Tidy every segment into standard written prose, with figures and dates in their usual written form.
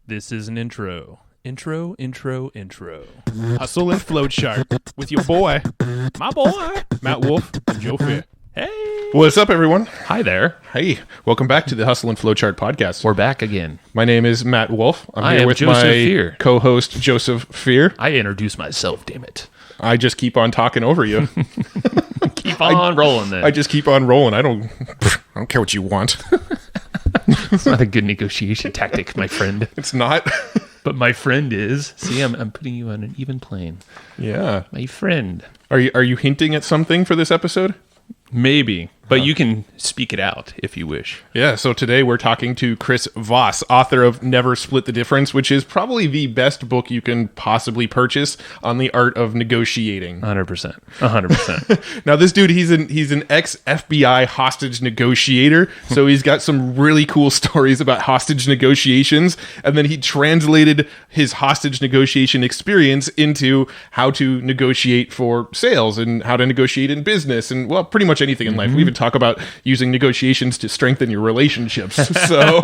This is an intro. Intro. Hustle and Flow Chart with your boy, My boy. Matt Wolf and Joe Fear. Hey. What's up, everyone? Hi there. Hey, welcome back to the Hustle and Flow Chart podcast. We're back again. My name is Matt Wolf. I here am with Joseph my Fear. co-host, Joseph Fear. I introduce myself, damn it. I just keep on talking over you. Keep on rolling then. I just keep on rolling. I don't care what you want. It's not a good negotiation tactic, my friend. It's not. But my friend is. See, I'm putting you on an even plane. Yeah. My friend. Are you hinting at something for this episode? Maybe. But you can speak it out if you wish. Yeah, so today we're talking to Chris Voss, author of Never Split the Difference, which is probably the best book you can possibly purchase on the art of negotiating. 100%. 100%. Now, this dude, he's an ex-FBI hostage negotiator, so he's got some really cool stories about hostage negotiations, and then he translated his hostage negotiation experience into how to negotiate for sales and how to negotiate in business and, well, pretty much anything in life. We even talk about using negotiations to strengthen your relationships. So,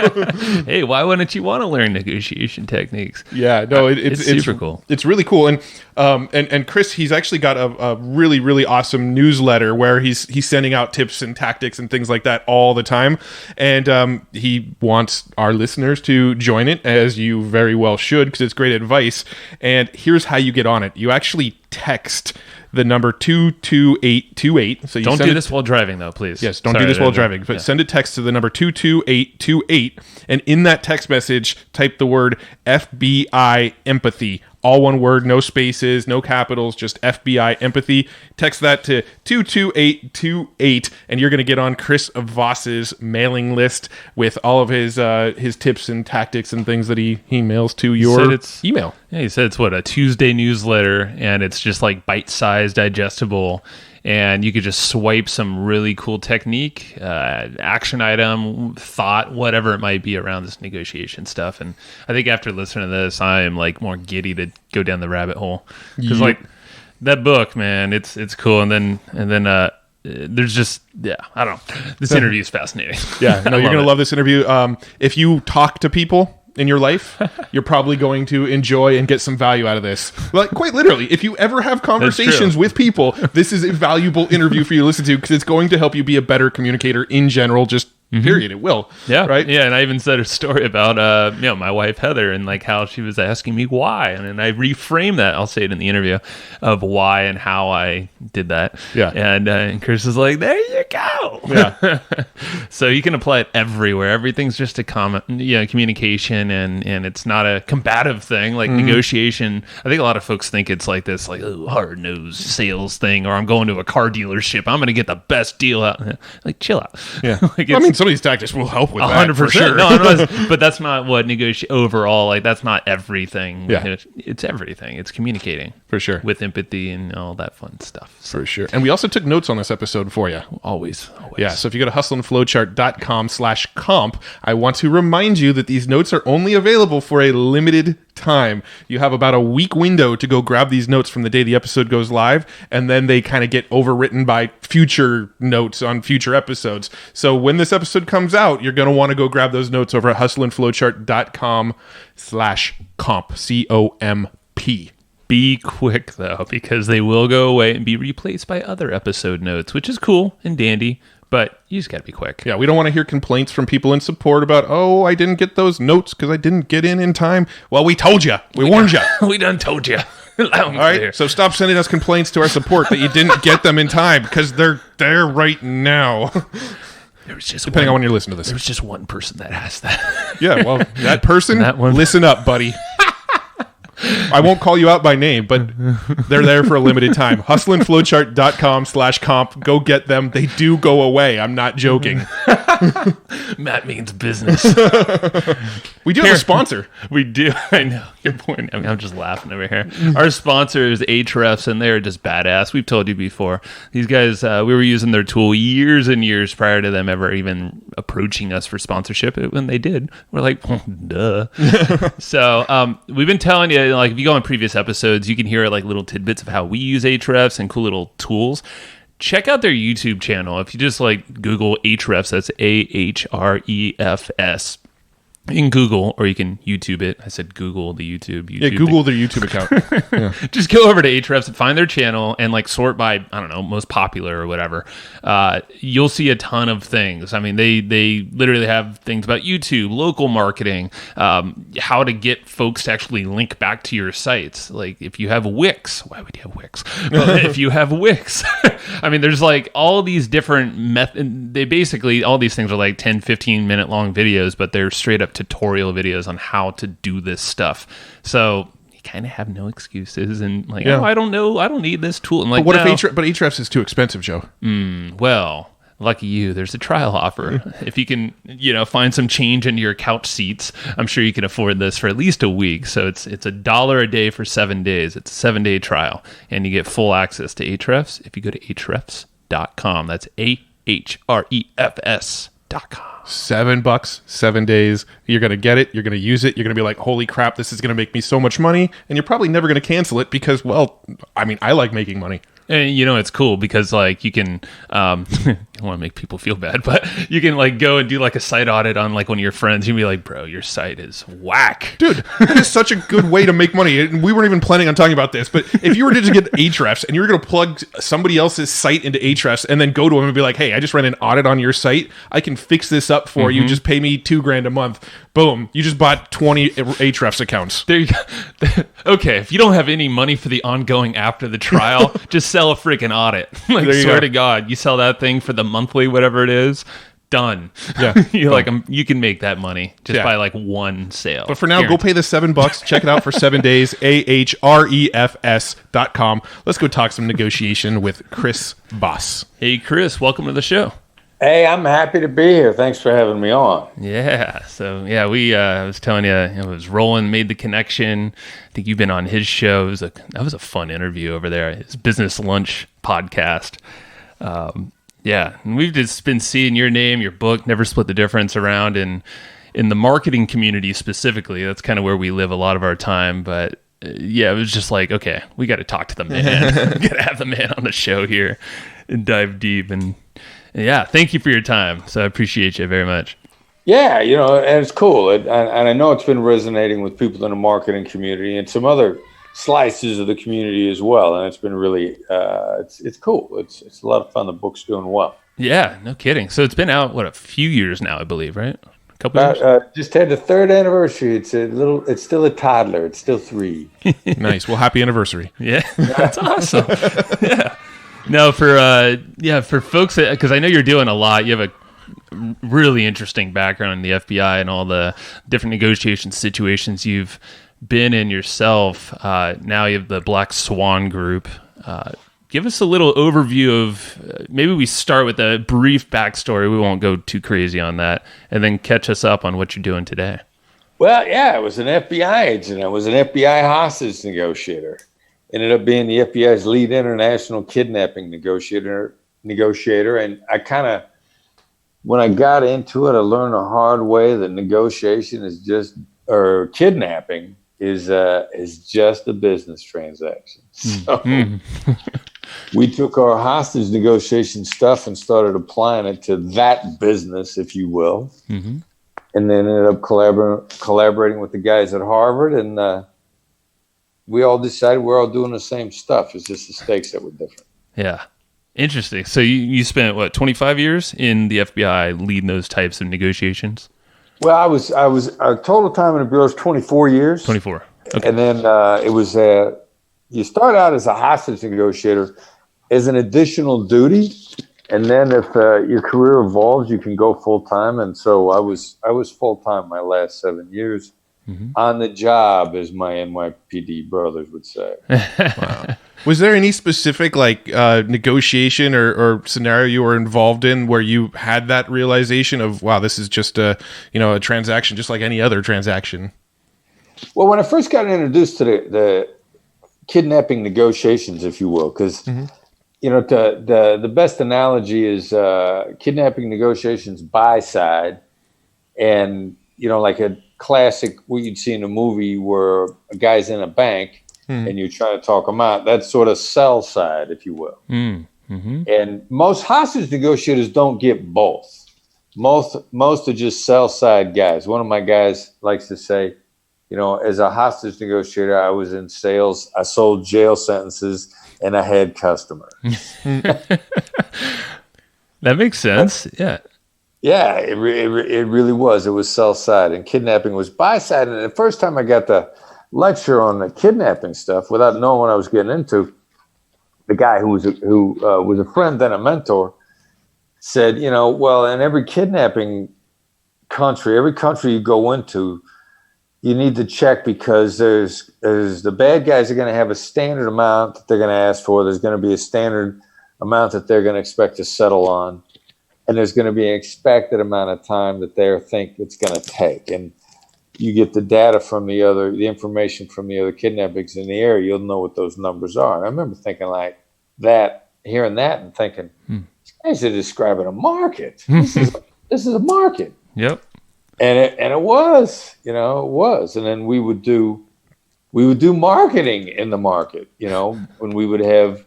hey, why wouldn't you want to learn negotiation techniques? yeah, no, it's super cool. It's really cool, and Chris, he's actually got a really, really awesome newsletter where he's sending out tips and tactics and things like that all the time, and he wants our listeners to join it, as you very well should, because it's great advice. And here's how you get on it: you actually text the number 22828. So you Don't do this while driving, though, please. Yes, don't do this while driving. But send a text to the number 22828, and in that text message, type the word FBI empathy. All one word, no spaces, no capitals, just FBI empathy. Text that to 22828, and you're going to get on Chris Voss's mailing list with all of his tips and tactics and things that he mails to your email. Yeah, he said it's a Tuesday newsletter, and it's just like bite-sized, digestible, and you could just swipe some really cool technique, action item, thought, whatever it might be around this negotiation stuff. And I think after listening to this, I am like more giddy to go down the rabbit hole, because like that book, man, it's cool. And then there's just, I don't know. This interview is fascinating. Yeah, no, you're gonna love this interview. If you talk to people in your life, you're probably going to enjoy and get some value out of this. Like, quite literally, if you ever have conversations with people, this is a valuable interview for you to listen to, because it's going to help you be a better communicator in general, just period. It will. Yeah. Right? Yeah, and I even said a story about my wife Heather, and like how she was asking me why, and then I reframed that, I'll say it in the interview, of why and how I did that. Yeah. And Chris is like, there you go. Yeah. So you can apply it everywhere. Everything's just a communication, and it's not a combative thing like negotiation. I think a lot of folks think it's like this, like, hard-nosed sales thing, or I'm going to a car dealership, I'm going to get the best deal out. Like, chill out. Yeah. Like, I mean, some of these tactics will help with that. 100%. For sure. No, but that's not what overall, like, that's not everything. Yeah. It's everything. It's communicating. For sure. With empathy and all that fun stuff. So, for sure. And we also took notes on this episode for you. Always. Yeah, so if you go to hustleandflowchart.com/comp, I want to remind you that these notes are only available for a limited time. You have about a week window to go grab these notes from the day the episode goes live, and then they kind of get overwritten by future notes on future episodes. So when this episode comes out, you're going to want to go grab those notes over at hustleandflowchart.com/comp, C-O-M-P. Be quick, though, because they will go away and be replaced by other episode notes, which is cool and dandy, but you just got to be quick. Yeah, we don't want to hear complaints from people in support about, oh, I didn't get those notes because I didn't get in time. Well, we told you. We warned you. We done told you. All right, so stop sending us complaints to our support that you didn't get them in time, because they're there right now. There was just Depending on when you're listening to this. There was just one person that asked that. Yeah, well, that person, That one. Listen up, buddy. I won't call you out by name, but they're there for a limited time. hustleandflowchart.com/comp. Go get them. They do go away. I'm not joking. Matt means business. We do have a sponsor. We do. I know. Your point. I mean, I'm just laughing over here. Our sponsor is Ahrefs, and they're just badass. We've told you before. These guys, we were using their tool years and years prior to them ever even approaching us for sponsorship. When they did, we're like, well, duh. So we've been telling you, like, if you go on previous episodes, you can hear like little tidbits of how we use Ahrefs and cool little tools. Check out their YouTube channel. If you just like Google Ahrefs, that's Ahrefs. You can Google, or you can YouTube it. I said Google the YouTube. Yeah, Google their YouTube account. Yeah. Just go over to Ahrefs and find their channel and like sort by, I don't know, most popular or whatever. You'll see a ton of things. I mean, they literally have things about YouTube, local marketing, how to get folks to actually link back to your sites. Like if you have Wix, why would you have Wix? Well, if you have Wix, I mean, there's like all these different methods. They basically, all these things are like 10, 15 minute long videos, but they're straight up tutorial videos on how to do this stuff. So you kind of have no excuses and like, oh, I don't know, I don't need this tool. And like, but what if Ahrefs is too expensive, Joe? Well, lucky you, there's a trial offer. If you can, find some change into your couch seats, I'm sure you can afford this for at least a week. So it's $1 a day for 7 days. It's a 7-day trial, and you get full access to Ahrefs if you go to ahrefs.com. That's ahrefs.com. $7, 7 days. You're going to get it. You're going to use it. You're going to be like, holy crap, this is going to make me so much money. And you're probably never going to cancel it because, well, I mean, I like making money. And it's cool because like you can, I don't want to make people feel bad, but you can like go and do like a site audit on like one of your friends. You'd be like, bro, your site is whack. Dude, that is such a good way to make money. And we weren't even planning on talking about this, but if you were to just get Ahrefs and you were going to plug somebody else's site into Ahrefs and then go to them and be like, hey, I just ran an audit on your site. I can fix this up for you. Just pay me $2,000 a month. Boom. You just bought 20 Ahrefs accounts. There you go. Okay. If you don't have any money for the ongoing after the trial, just sell a freaking audit. Like, swear to God, you sell that thing for the monthly, whatever it is, done. Yeah. You can make that money just by like one sale. But for now, go pay the $7. Check it out for 7 days. ahrefs.com. Let's go talk some negotiation with Chris Voss. Hey, Chris, welcome to the show. Hey, I'm happy to be here. Thanks for having me on. Yeah. So, we, I was telling you, it was Roland made the connection. I think you've been on his show. That was a fun interview over there. His Business Lunch podcast. And we've just been seeing your name, your book, Never Split the Difference, around in the marketing community specifically. That's kind of where we live a lot of our time. But it was just like, okay, we got to talk to the man. We got to have the man on the show here and dive deep. And yeah, thank you for your time. So I appreciate you very much. Yeah, and it's cool. And I know it's been resonating with people in the marketing community and some other slices of the community as well. And it's been really, it's cool. It's a lot of fun. The book's doing well. Yeah, no kidding. So it's been out, a few years now, I believe, right? A couple years? Just had the 3rd anniversary. It's still a toddler. It's still 3. Nice. Well, happy anniversary. Yeah, that's awesome. Yeah. No, for folks, because I know you're doing a lot. You have a really interesting background in the FBI and all the different negotiation situations you've been in yourself. Now you have the Black Swan Group. Give us a little overview of, maybe we start with a brief backstory. We won't go too crazy on that. And then catch us up on what you're doing today. Well, I was an FBI agent. I was an FBI hostage negotiator. Ended up being the FBI's lead international kidnapping negotiator. And I kind of, when I got into it, I learned the hard way that negotiation is kidnapping is just a business transaction. So we took our hostage negotiation stuff and started applying it to that business, if you will. And then ended up collaborating with the guys at Harvard, and we all decided we're all doing the same stuff. It's just the stakes that were different. Yeah. Interesting. So you spent 25 years in the FBI leading those types of negotiations? Well, I was our total time in the bureau was 24 years. 24. Okay. And then it was you start out as a hostage negotiator as an additional duty, and then if your career evolves, you can go full time. And so I was full time my last 7 years. On the job, as my NYPD brothers would say. Wow. Was there any specific negotiation or scenario you were involved in where you had that realization of, wow, this is just a transaction just like any other transaction? Well, when I first got introduced to the kidnapping negotiations, if you will, because the best analogy is kidnapping negotiations buy side, and like a classic what you'd see in a movie where a guy's in a bank and you're trying to talk him out. That's sort of sell side, if you will. And most hostage negotiators don't get both. Most are just sell side guys. One of my guys likes to say, as a hostage negotiator, I was in sales. I sold jail sentences, and I had customers. That makes sense. Yeah. Yeah, it really was. It was sell side, and kidnapping was buy side. And the first time I got the lecture on the kidnapping stuff, without knowing what I was getting into, the guy who was a friend and a mentor said, well, in every kidnapping country, every country you go into, you need to check, because there's the bad guys are going to have a standard amount that they're going to ask for. There's going to be a standard amount that they're going to expect to settle on. And there's going to be an expected amount of time that they think it's going to take. And you get the data from the information from the other kidnappings in the area, you'll know what those numbers are. And I remember thinking like that, hearing that and thinking, these guys are describing a market. This is a market. Yep. And it was, it was. And then we would do marketing in the market, when we would have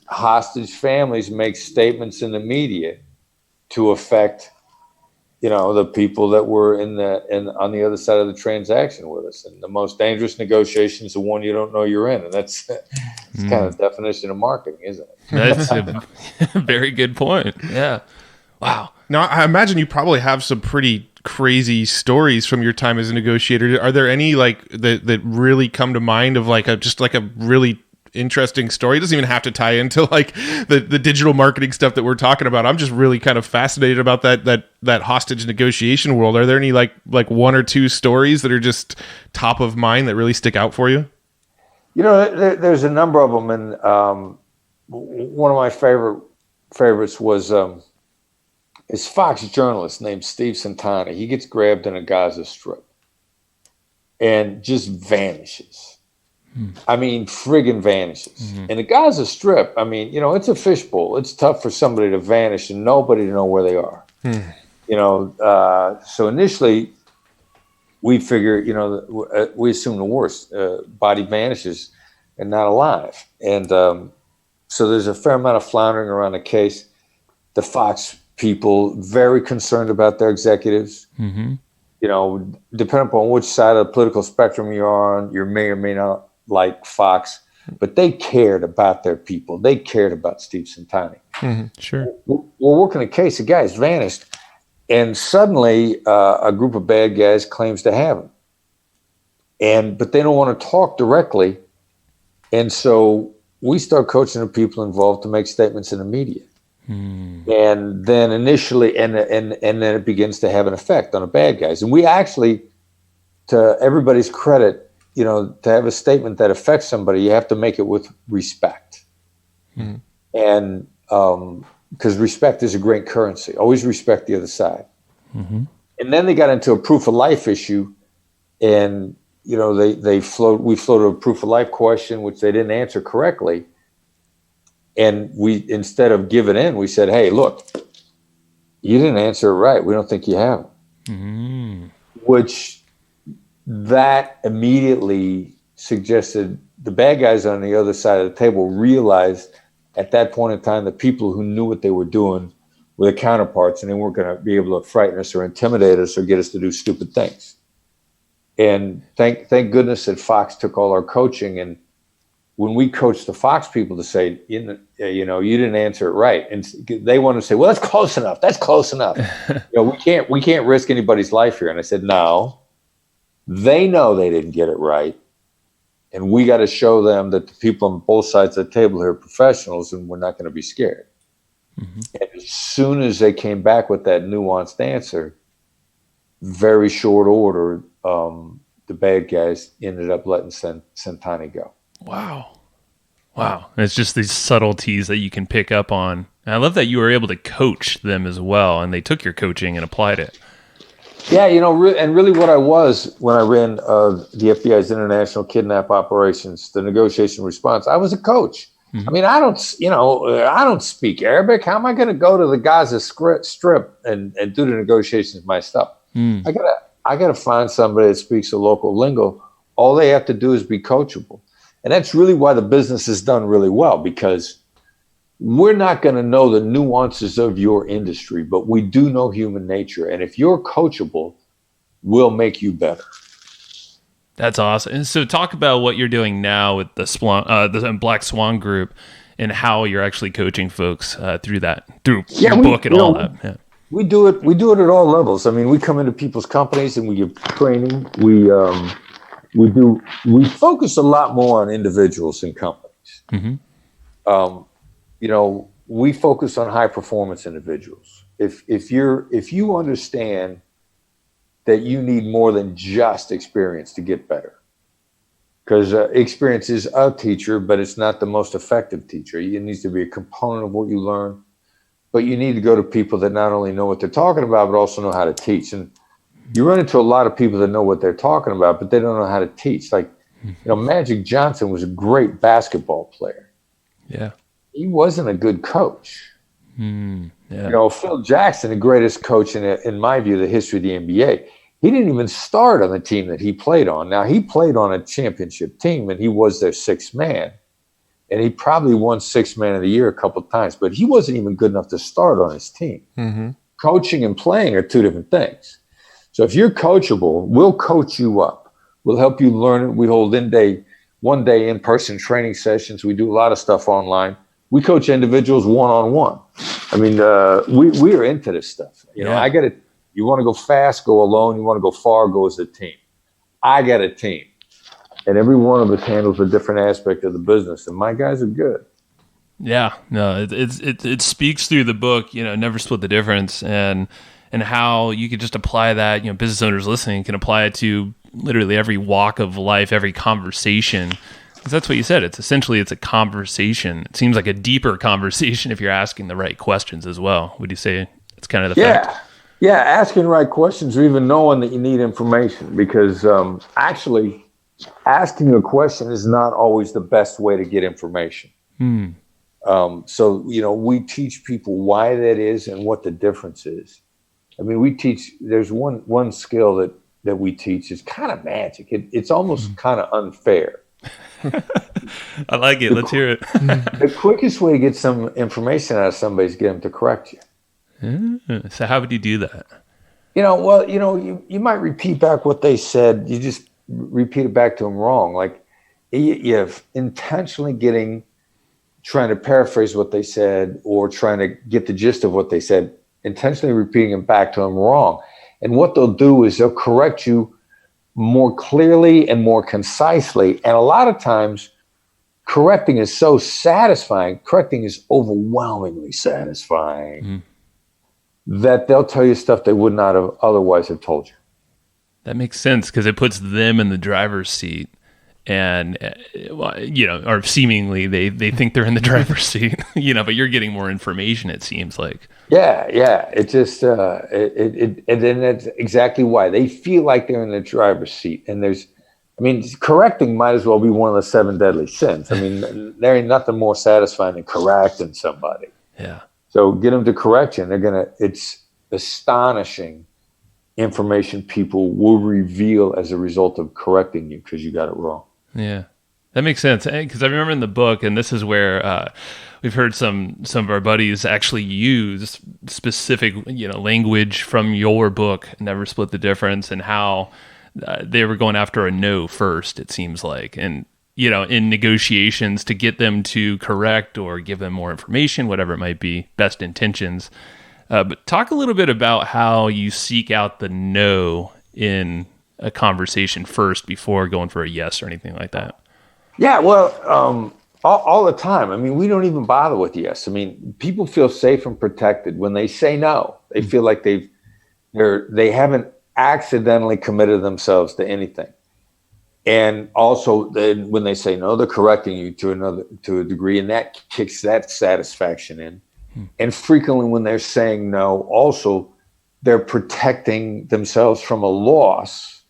hostage families make statements in the media to affect, the people that were on the other side of the transaction with us. And the most dangerous negotiation is the one you don't know you're in. And that's kind of the definition of marketing, isn't it? That's a very good point. Yeah. Wow. Now, I imagine you probably have some pretty crazy stories from your time as a negotiator. Are there any that really come to mind of just a really interesting story? It doesn't even have to tie into the digital marketing stuff that we're talking about. I'm just really kind of fascinated about that hostage negotiation world. Are there any like one or two stories that are just top of mind that really stick out for you? There's a number of them, and one of my favorites was this Fox journalist named Steve Santani. He gets grabbed in a Gaza Strip and just vanishes. I mean, friggin' vanishes. In the Gaza Strip, it's a fishbowl. It's tough for somebody to vanish and nobody to know where they are. So initially, we figure, we assume the worst. Body vanishes and not alive. And so there's a fair amount of floundering around the case. The Fox people very concerned about their executives. Depending upon which side of the political spectrum you're on, you may or may not like Fox, but they cared about their people. They cared about Steve Santani. Sure. We're working a case. The guy's vanished, and suddenly a group of bad guys claims to have him, but they don't want to talk directly, and so we start coaching the people involved to make statements in the media. And then initially, and then it begins to have an effect on the bad guys. And we actually, to everybody's credit, to have a statement that affects somebody, you have to make it with respect. And because respect is a great currency. Always respect the other side. And then they got into a proof of life issue, and we floated a proof of life question which they didn't answer correctly. And we, instead of giving in, we said, hey, look, you didn't answer it right. We don't think you have it. Which that immediately suggested the bad guys on the other side of the table realized at that point in time the people who knew what they were doing were the counterparts, and they weren't going to be able to frighten us or intimidate us or get us to do stupid things. And thank goodness that Fox took all our coaching. And when we coach the Fox people to say, you didn't answer it right, and they want to say, well, that's close enough. That's close enough. We can't risk anybody's life here. And I said, no, they know they didn't get it right, and we got to show them that the people on both sides of the table here are professionals, and we're not going to be scared. And as soon as they came back with that nuanced answer, very short order, the bad guys ended up letting Santani go. Wow. It's just these subtleties that you can pick up on. And I love that you were able to coach them as well, and they took your coaching and applied it. Yeah, and really what I was when I ran the FBI's international kidnap operations, the negotiation response, I was a coach. I mean, I don't speak Arabic. How am I going to go to the Gaza Strip and do the negotiations myself? I gotta find somebody that speaks the local lingo. All they have to do is be coachable. And that's really why the business is done really well, because we're not going to know the nuances of your industry, but we do know human nature. And if you're coachable, we'll make you better. That's awesome. And so talk about what you're doing now with the Black Swan group and how you're actually coaching folks through your book and all that. Yeah. We do it at all levels. I mean, we come into people's companies and we give training. We focus a lot more on individuals and companies. Mm-hmm. We focus on high performance individuals. If you understand that you need more than just experience to get better, because experience is a teacher, but it's not the most effective teacher. It needs to be a component of what you learn, but you need to go to people that not only know what they're talking about, but also know how to teach. And you run into a lot of people that know what they're talking about, but they don't know how to teach. Like, Magic Johnson was a great basketball player. Yeah. He wasn't a good coach. Yeah. Phil Jackson, the greatest coach in my view, the history of the NBA, he didn't even start on the team that he played on. Now, he played on a championship team, and he was their sixth man. And he probably won sixth man of the year a couple of times, but he wasn't even good enough to start on his team. Mm-hmm. Coaching and playing are two different things. So if you're coachable, we'll coach you up. We'll help you learn it. We hold one day in-person training sessions. We do a lot of stuff online. We coach individuals one-on-one. I mean, we are into this stuff. I got it. You want to go fast, go alone. You want to go far, go as a team. I got a team. And every one of us handles a different aspect of the business, and my guys are good. Yeah, no, it speaks through the book, Never Split the Difference, and how you could just apply that, business owners listening can apply it to literally every walk of life, every conversation. Because that's what you said. It's a conversation. It seems like a deeper conversation if you're asking the right questions as well. Would you say it's kind of the fact? Yeah, asking the right questions or even knowing that you need information, because actually asking a question is not always the best way to get information. So, we teach people why that is and what the difference is. I mean, there's one skill that we teach is kind of magic. It's almost kind of unfair. I like it. Let's hear it. The quickest way to get some information out of somebody is get them to correct you. So how would you do that? You might repeat back what they said. You just repeat it back to them wrong. Like you're intentionally trying to paraphrase what they said or trying to get the gist of what they said, intentionally repeating it back to them wrong. And what they'll do is they'll correct you more clearly and more concisely. And a lot of times correcting is so satisfying. Correcting is overwhelmingly satisfying that they'll tell you stuff they would not have otherwise have told you. That makes sense because it puts them in the driver's seat. And, or seemingly they think they're in the driver's seat, but you're getting more information, it seems like. Yeah. It just, and then that's exactly why they feel like they're in the driver's seat. And correcting might as well be one of the 7 deadly sins. I mean, there ain't nothing more satisfying than correcting somebody. Yeah. So get them to correct you, and it's astonishing information people will reveal as a result of correcting you because you got it wrong. Yeah, that makes sense. Because I remember in the book, and this is where we've heard some of our buddies actually use specific language from your book, Never Split the Difference, and how they were going after a no first, it seems like, and in negotiations to get them to correct or give them more information, whatever it might be, best intentions. But talk a little bit about how you seek out the no in a conversation first before going for a yes or anything like that. Yeah, well, all the time. I mean, we don't even bother with yes. I mean, people feel safe and protected when they say no. They feel like they haven't accidentally committed themselves to anything. And also, when they say no, they're correcting you to a degree, and that kicks that satisfaction in. And frequently, when they're saying no, also they're protecting themselves from a loss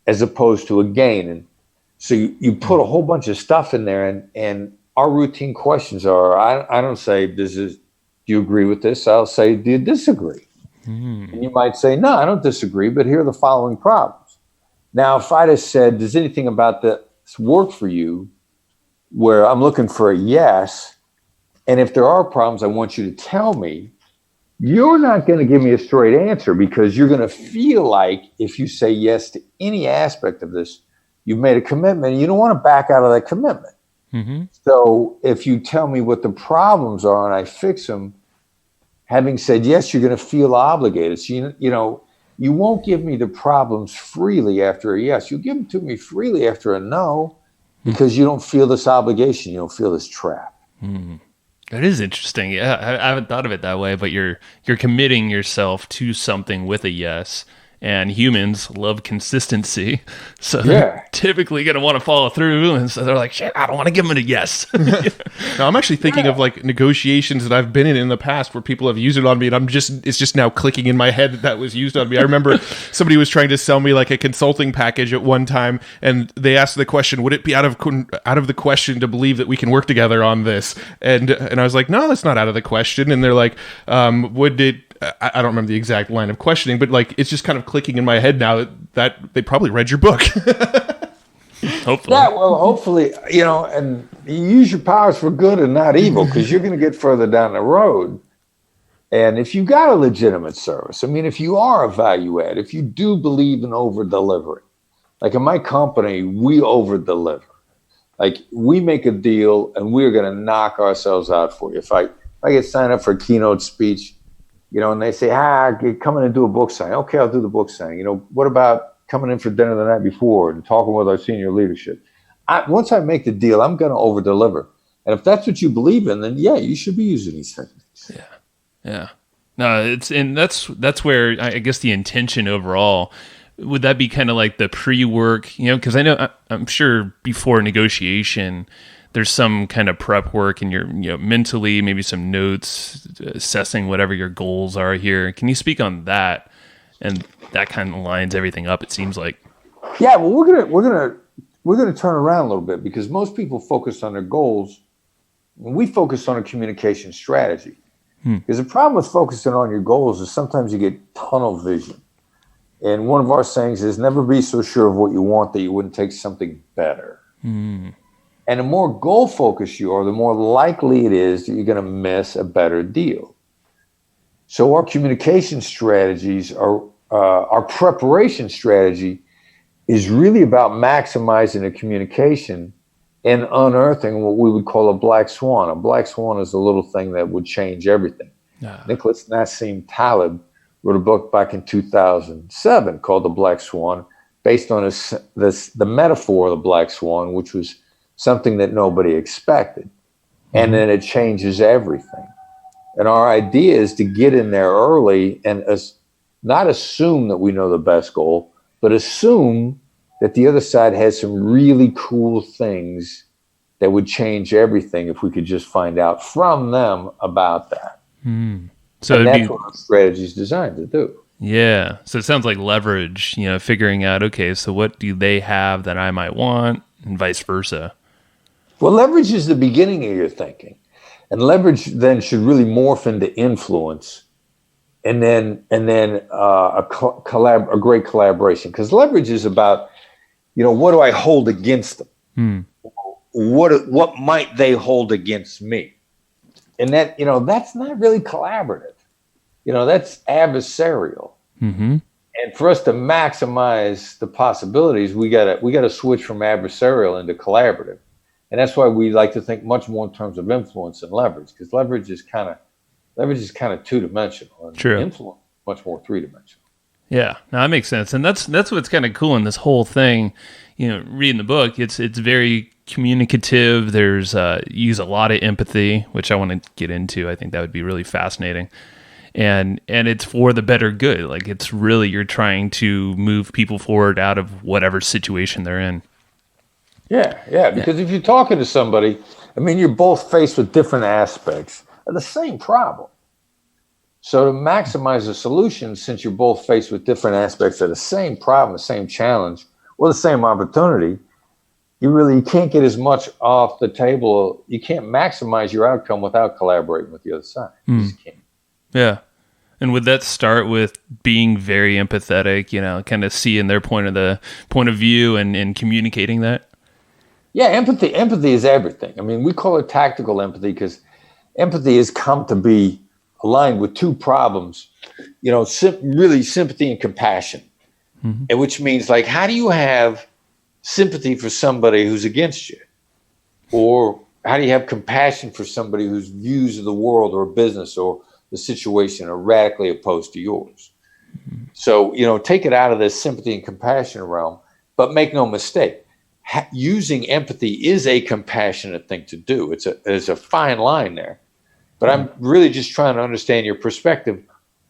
as opposed to a gain. And so you put a whole bunch of stuff in there, and our routine questions are, I don't say, do you agree with this? I'll say, do you disagree? And you might say, no, I don't disagree, but here are the following problems. Now, if I just said, does anything about this work for you, where I'm looking for a yes, And if there are problems, I want you to tell me. You're not going to give me a straight answer because you're going to feel like if you say yes to any aspect of this, you've made a commitment and you don't want to back out of that commitment. Mm-hmm. So if you tell me what the problems are and I fix them, having said yes, you're going to feel obligated. So, you won't give me the problems freely after a yes. You give them to me freely after a no because you don't feel this obligation. You don't feel this trap. Mm. That is interesting. Yeah, I haven't thought of it that way, but you're committing yourself to something with a yes. And humans love consistency, so they're typically going to want to follow through. And so they're like, shit, I don't want to give them a yes. Now, I'm actually thinking of like negotiations that I've been in the past where people have used it on me, and it's just now clicking in my head that was used on me. I remember somebody was trying to sell me like a consulting package at one time, and they asked the question, would it be out of the question to believe that we can work together on this? And I was like, no, that's not out of the question. And they're like, would it... I don't remember the exact line of questioning, but like it's just kind of clicking in my head now that they probably read your book. Hopefully. Yeah, well, hopefully, and you use your powers for good and not evil because you're going to get further down the road. And if you've got a legitimate service, I mean, if you are a value add, if you do believe in over delivering, like in my company, we over deliver. Like we make a deal and we're going to knock ourselves out for you. If I get signed up for a keynote speech, and they say, come in and do a book signing. Okay, I'll do the book signing. What about coming in for dinner the night before and talking with our senior leadership? Once I make the deal, I'm going to over deliver. And if that's what you believe in, then yeah, you should be using these techniques. Yeah. No, that's where I guess the intention overall, would that be kind of like the pre-work, because I'm sure before negotiation, there's some kind of prep work and you're mentally, maybe some notes, assessing whatever your goals are here. Can you speak on that? And that kind of lines everything up, it seems like. Yeah, well, we're gonna turn around a little bit because most people focus on their goals. We focus on a communication strategy. Because the problem with focusing on your goals is sometimes you get tunnel vision. And one of our sayings is never be so sure of what you want that you wouldn't take something better. And the more goal focused you are, the more likely it is that you're going to miss a better deal. So our communication strategies our preparation strategy is really about maximizing the communication and unearthing what we would call a black swan. A black swan is a little thing that would change everything. Nicholas Nassim Taleb wrote a book back in 2007 called The Black Swan, based on the metaphor of the black swan, which was something that nobody expected. And then it changes everything. And our idea is to get in there early and not assume that we know the best goal, but assume that the other side has some really cool things that would change everything if we could just find out from them about that. So that's what our strategy is designed to do. Yeah. So it sounds like leverage, figuring out, okay, so what do they have that I might want and vice versa. Well, leverage is the beginning of your thinking, and leverage then should really morph into influence, and then a great collaboration. Because leverage is about, what do I hold against them? What might they hold against me? And that that's not really collaborative. That's adversarial. And for us to maximize the possibilities, we gotta switch from adversarial into collaborative. And that's why we like to think much more in terms of influence and leverage, because leverage is kind of two-dimensional, and True. Influence much more three-dimensional. Yeah, no, that makes sense, and that's what's kind of cool in this whole thing. Reading the book, it's very communicative. There's you use a lot of empathy, which I want to get into. I think that would be really fascinating, and it's for the better good. Like it's really you're trying to move people forward out of whatever situation they're in. Yeah, because if you're talking to somebody, you're both faced with different aspects of the same problem. So to maximize the solution, since you're both faced with different aspects of the same problem, the same challenge, or the same opportunity, you can't get as much off the table. You can't maximize your outcome without collaborating with the other side. You just can't. Yeah. And would that start with being very empathetic, kind of seeing their point of view and communicating that? Yeah, empathy is everything. We call it tactical empathy because empathy has come to be aligned with two problems, really sympathy and compassion. And which means, like, how do you have sympathy for somebody who's against you? Or how do you have compassion for somebody whose views of the world or business or the situation are radically opposed to yours? So, take it out of this sympathy and compassion realm, but make no mistake, using empathy is a compassionate thing to do. It's a fine line there. But I'm really just trying to understand your perspective,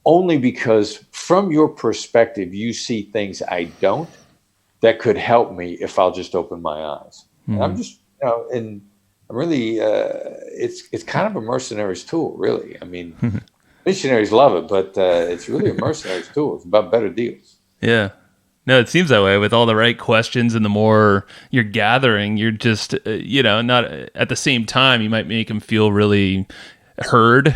only because from your perspective, you see things I don't that could help me if I'll just open my eyes. And I'm just, and I'm really, it's kind of a mercenary's tool, really. I mean, missionaries love it, but it's really a mercenary's tool. It's about better deals. Yeah. No, it seems that way. With all the right questions and the more you're gathering, you're just, not at the same time, you might make them feel really heard,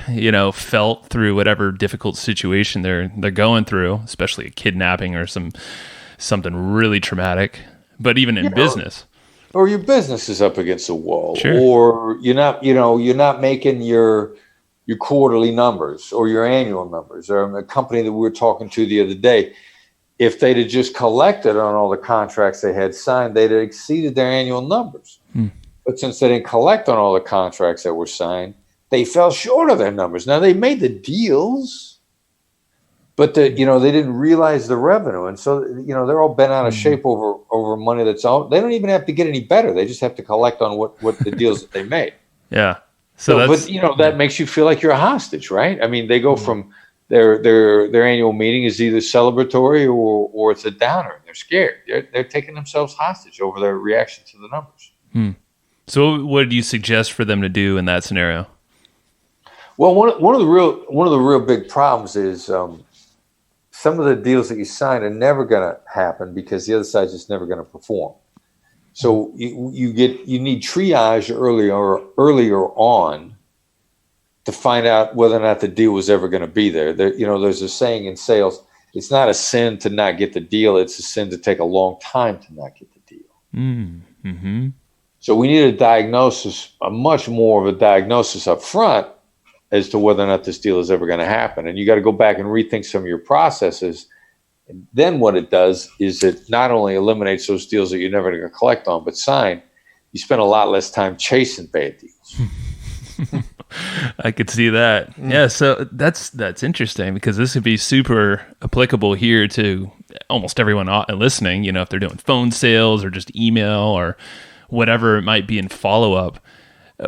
felt through whatever difficult situation they're going through, especially a kidnapping or something really traumatic. But even in business, or your business is up against a wall, sure. Or you're not making your quarterly numbers or your annual numbers. Or a company that we were talking to the other day, if they'd have just collected on all the contracts they had signed, they'd have exceeded their annual numbers. But since they didn't collect on all the contracts that were signed, they fell short of their numbers. Now, they made the deals, but they didn't realize the revenue. And so, they're all bent out of shape over money that's out. They don't even have to get any better. They just have to collect on what the deals that they made. Yeah. That makes you feel like you're a hostage, right? I mean, they go from their annual meeting is either celebratory or it's a downer. They're scared. They're taking themselves hostage over their reaction to the numbers. So what do you suggest for them to do in that scenario? Well, one of the real big problems is some of the deals that you sign are never going to happen because the other side's just never going to perform. So you need triage earlier on to find out whether or not the deal was ever going to be there. There's a saying in sales: it's not a sin to not get the deal; it's a sin to take a long time to not get the deal. So we need a much more of a diagnosis up front as to whether or not this deal is ever going to happen. And you got to go back and rethink some of your processes. And then what it does is it not only eliminates those deals that you're never going to collect on, but sign. You spend a lot less time chasing bad deals. I could see that. Yeah, so that's interesting because this would be super applicable here to almost everyone listening, if they're doing phone sales or just email or whatever it might be in follow-up.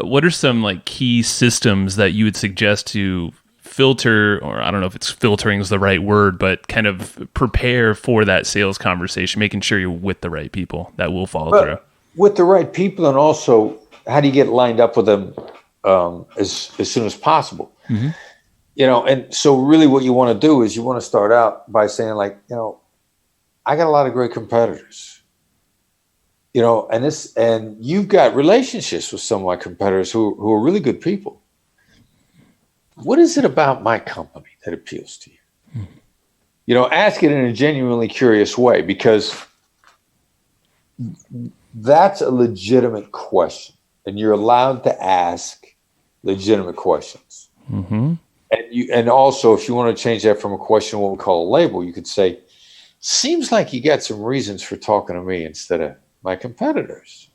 What are some key systems that you would suggest to filter, or I don't know if it's filtering is the right word, but kind of prepare for that sales conversation, making sure you're with the right people that will follow through? With the right people, and also how do you get lined up with them as soon as possible? And so really what you want to do is you want to start out by saying I got a lot of great competitors. And you've got relationships with some of my competitors who are really good people. What is it about my company that appeals to you? Ask it in a genuinely curious way, because that's a legitimate question, and you're allowed to ask legitimate questions. And also, if you want to change that from a question, what we call a label, you could say, seems like you got some reasons for talking to me instead of my competitors.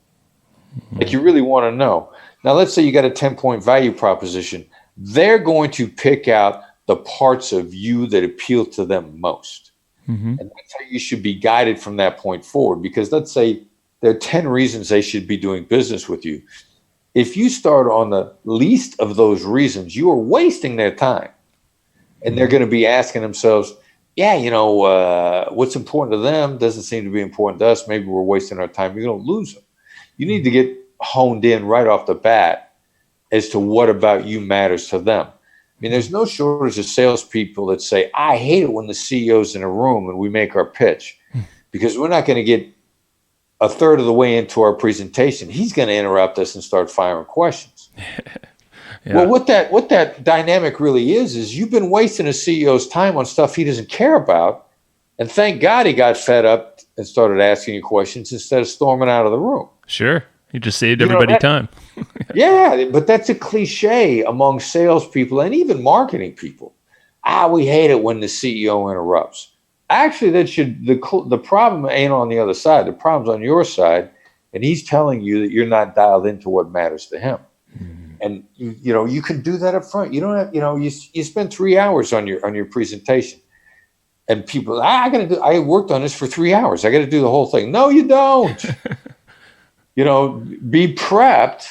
Like, you really want to know. Now, let's say you got a 10-point value proposition. They're going to pick out the parts of you that appeal to them most. And that's how you should be guided from that point forward. Because let's say there are 10 reasons they should be doing business with you. If you start on the least of those reasons, you are wasting their time. And they're going to be asking themselves, what's important to them doesn't seem to be important to us. Maybe we're wasting our time. You're going to lose them. You need to get honed in right off the bat as to what about you matters to them. I mean, there's no shortage of salespeople that say, I hate it when the CEO's in a room and we make our pitch, because we're not going to get a third of the way into our presentation. He's going to interrupt us and start firing questions. Well, what that dynamic really is you've been wasting a CEO's time on stuff he doesn't care about. And thank God he got fed up and started asking you questions instead of storming out of the room. Sure. You just saved everybody time. Yeah, but that's a cliche among salespeople and even marketing people. We hate it when the CEO interrupts. Actually, the problem ain't on the other side. The problem's on your side, and he's telling you that you're not dialed into what matters to him. And you can do that up front. You don't have, you spend 3 hours on your presentation, and people, I worked on this for 3 hours. I got to do the whole thing. No, you don't. Be prepped,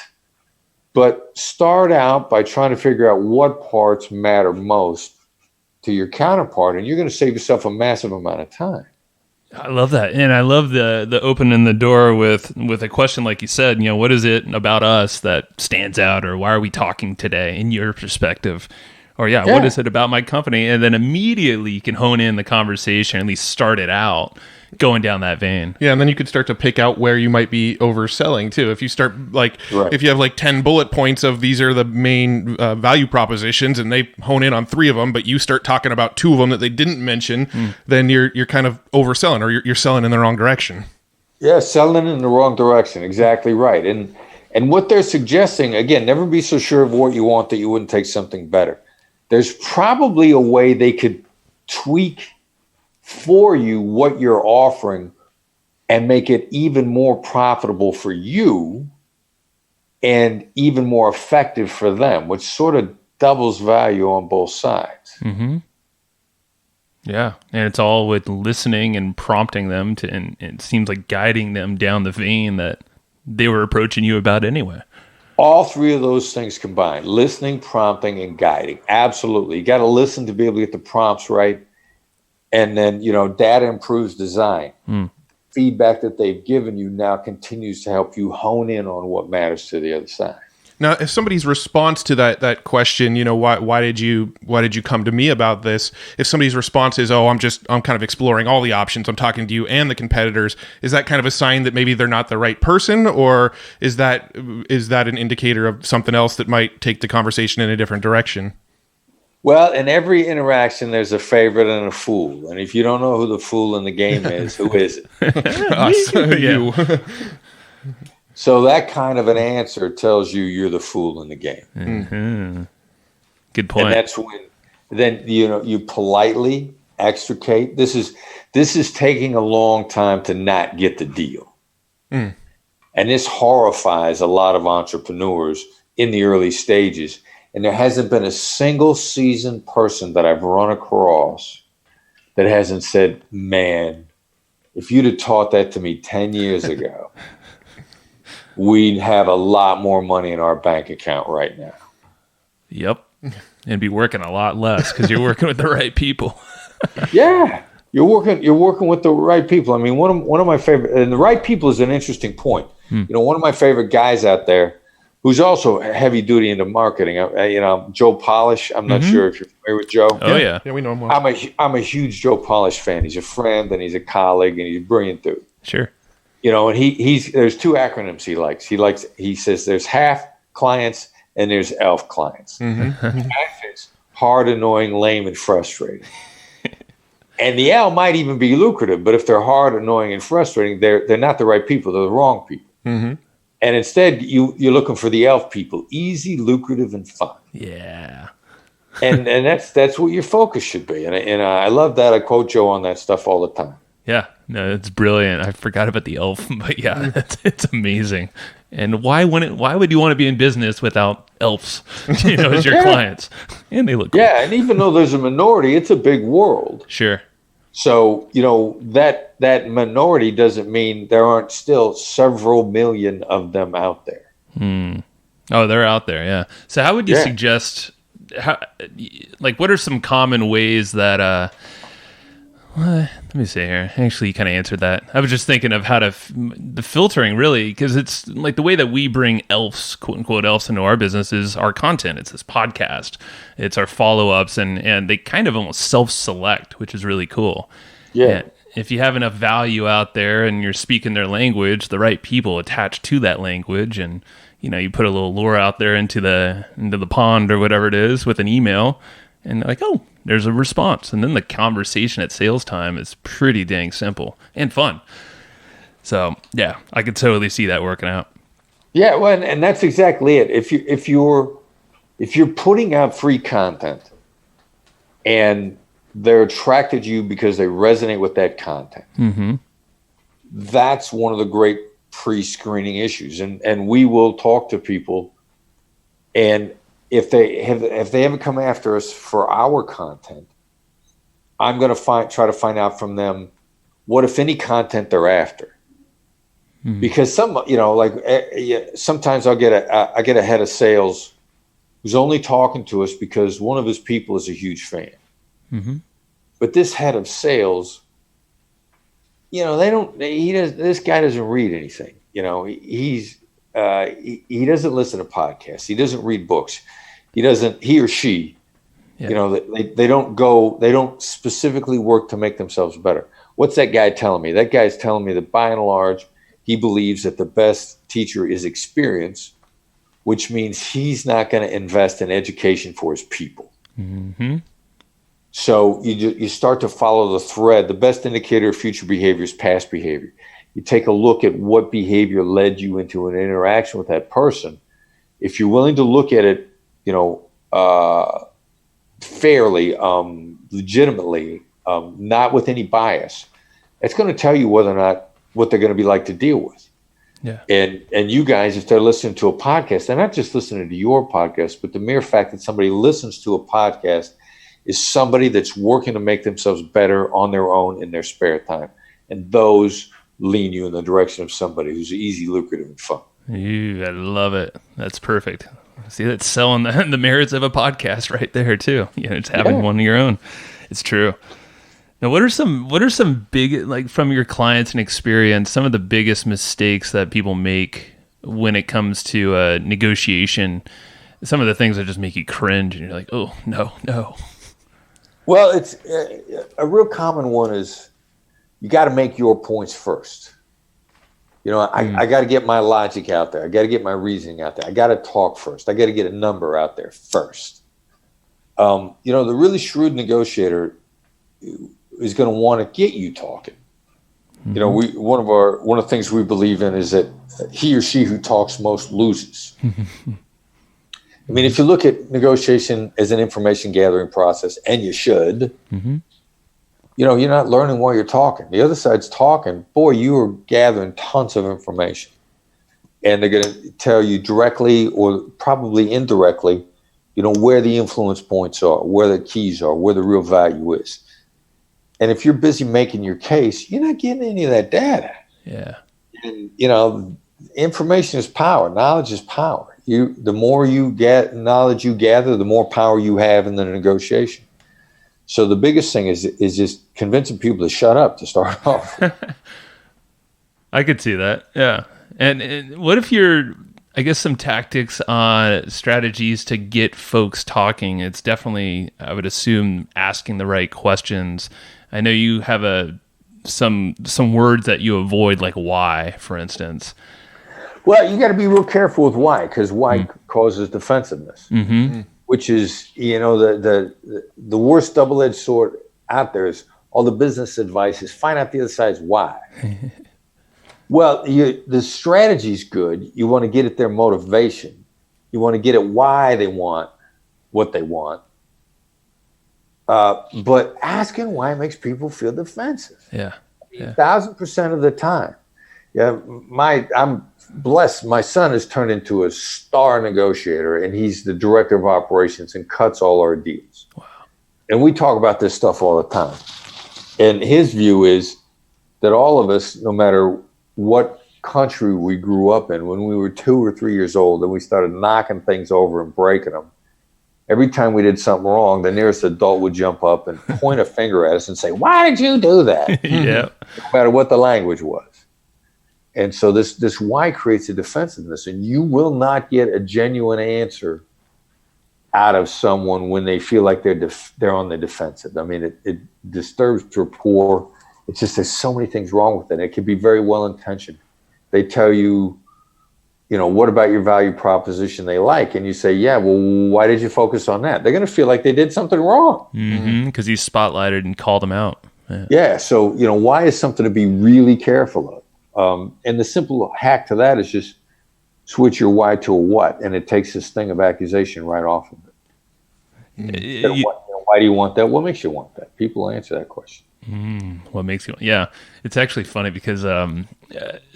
but start out by trying to figure out what parts matter most to your counterpart, and you're going to save yourself a massive amount of time. I love that. And I love the opening the door with a question like you said, what is it about us that stands out, or why are we talking today in your perspective? Or what is it about my company? And then immediately you can hone in the conversation, at least start it out going down that vein. Yeah, and then you could start to pick out where you might be overselling too. If you start if you have 10 bullet points of these are the main value propositions, and they hone in on 3 of them, but you start talking about 2 of them that they didn't mention, then you're kind of overselling, or you're selling in the wrong direction. Yeah, selling in the wrong direction. Exactly right. And what they're suggesting, again, never be so sure of what you want that you wouldn't take something better. There's probably a way they could tweak for you what you're offering and make it even more profitable for you and even more effective for them, which sort of doubles value on both sides. Mm-hmm. Yeah, and it's all with listening and prompting them and it seems like guiding them down the vein that they were approaching you about anyway. All 3 of those things combined: listening, prompting, and guiding. Absolutely. You got to listen to be able to get the prompts right. And then, data improves design. Feedback that they've given you now continues to help you hone in on what matters to the other side. Now, if somebody's response to that question, why did you come to me about this? If somebody's response is, I'm kind of exploring all the options, I'm talking to you and the competitors, is that kind of a sign that maybe they're not the right person, or is that an indicator of something else that might take the conversation in a different direction? Well, in every interaction, there's a favorite and a fool. And if you don't know who the fool in the game is, who is it? Us. You. So that kind of an answer tells you you're the fool in the game. Mm-hmm. Good point. And that's when then you politely extricate. This is taking a long time to not get the deal. And this horrifies a lot of entrepreneurs in the early stages. And there hasn't been a single seasoned person that I've run across that hasn't said, man, if you'd have taught that to me 10 years ago, we'd have a lot more money in our bank account right now. Yep. And be working a lot less because you're working with the right people. Yeah. You're working with the right people. I mean, one of my favorite, and the right people is an interesting point. One of my favorite guys out there, who's also heavy duty into marketing, Joe Polish. I'm not sure if you're familiar with Joe. Oh yeah, we know him well. I'm a huge Joe Polish fan. He's a friend and he's a colleague and he's a brilliant dude. Sure. And there's 2 acronyms he likes. He says there's half clients and there's ELF clients. Half is hard, annoying, lame, and frustrating. And the L might even be lucrative, but if they're hard, annoying, and frustrating, they're not the right people. They're the wrong people. And instead, you're looking for the ELF people: easy, lucrative, and fun. Yeah. and that's what your focus should be. And I love that. I quote Joe on that stuff all the time. Yeah, no, it's brilliant. I forgot about the ELF, but yeah, it's amazing. And why would you want to be in business without ELFs, as your clients? And they look cool. Yeah, and even though there's a minority, it's a big world. Sure. So, that minority doesn't mean there aren't still several million of them out there. Oh, they're out there, yeah. So how would you suggest, what are some common ways that, let me see here. Actually, you kind of answered that. I was just thinking of how the filtering, really, because it's like the way that we bring ELFs, quote unquote ELFs, into our business is our content. It's this podcast. It's our follow-ups, and they kind of almost self-select, which is really cool. Yeah. And if you have enough value out there and you're speaking their language, the right people attach to that language, and you put a little lure out there into the pond or whatever it is with an email, and they're like, oh, there's a response. And then the conversation at sales time is pretty dang simple and fun. So, yeah, I could totally see that working out. Yeah, well, and that's exactly it. If you're putting out free content and they're attracted to you because they resonate with that content, that's one of the great pre-screening issues. And we will talk to people, and if they haven't come after us for our content, I'm going to try to find out from them what, if any, content they're after. Because sometimes I get a head of sales who's only talking to us because one of his people is a huge fan. But this head of sales, this guy doesn't read anything. He doesn't listen to podcasts. He doesn't read books. He or she, they don't specifically work to make themselves better. What's that guy telling me? That guy's telling me that by and large, he believes that the best teacher is experience, which means he's not going to invest in education for his people. So you start to follow the thread. The best indicator of future behavior is past behavior. You take a look at what behavior led you into an interaction with that person. If you're willing to look at it, fairly, legitimately, not with any bias, it's going to tell you whether or not what they're going to be like to deal with. Yeah. And you guys, if they're listening to a podcast, they're not just listening to your podcast, but the mere fact that somebody listens to a podcast is somebody that's working to make themselves better on their own in their spare time. And those lean you in the direction of somebody who's easy, lucrative, and fun. I love it. That's perfect. See, that's selling the merits of a podcast right there too. It's having one of your own. It's true. Now, what are some big, like, from your clients and experience, some of the biggest mistakes that people make when it comes to negotiation? Some of the things that just make you cringe, and you're like, oh, no. Well, it's a real common one is you got to make your points first. I got to get my logic out there. I got to get my reasoning out there. I got to talk first. I got to get a number out there first. The really shrewd negotiator is going to want to get you talking. One of the things we believe in is that he or she who talks most loses. I mean, if you look at negotiation as an information gathering process, and you should, you're not learning while you're talking. The other side's talking. Boy, you are gathering tons of information. And they're going to tell you directly or probably indirectly, where the influence points are, where the keys are, where the real value is. And if you're busy making your case, you're not getting any of that data. Yeah. And, information is power. Knowledge is power. The more knowledge you gather, the more power you have in the negotiation. So the biggest thing is just convincing people to shut up to start off. I could see that. Yeah. And what if some tactics on strategies to get folks talking? It's definitely, I would assume, asking the right questions. I know you have some words that you avoid, like why, for instance. Well, you got to be real careful with why, because why causes defensiveness, which is, the worst double-edged sword out there is all the business advice is find out the other side's why. Well, the strategy's good. You want to get at their motivation. You want to get at why they want what they want. But asking why makes people feel defensive. Yeah. 1,000% of the time. Yeah, I'm blessed. My son has turned into a star negotiator, and he's the director of operations and cuts all our deals. Wow. And we talk about this stuff all the time. And his view is that all of us, no matter what country we grew up in, when we were 2 or 3 years old and we started knocking things over and breaking them, every time we did something wrong, the nearest adult would jump up and point a finger at us and say, "Why did you do that?" Yeah. No matter what the language was. And so this why creates a defensiveness, and you will not get a genuine answer out of someone when they feel like they're on the defensive. I mean, it disturbs rapport. It's just there's so many things wrong with it. It can be very well intentioned. They tell you, what about your value proposition they like? And you say, yeah, well, why did you focus on that? They're going to feel like they did something wrong. Because you spotlighted and called them out. Yeah. So, why is something to be really careful of? And the simple hack to that is just switch your why to a what, and it takes this thing of accusation right off of it. Why do you want that? What makes you want that? People answer that question. What makes you? Yeah, it's actually funny because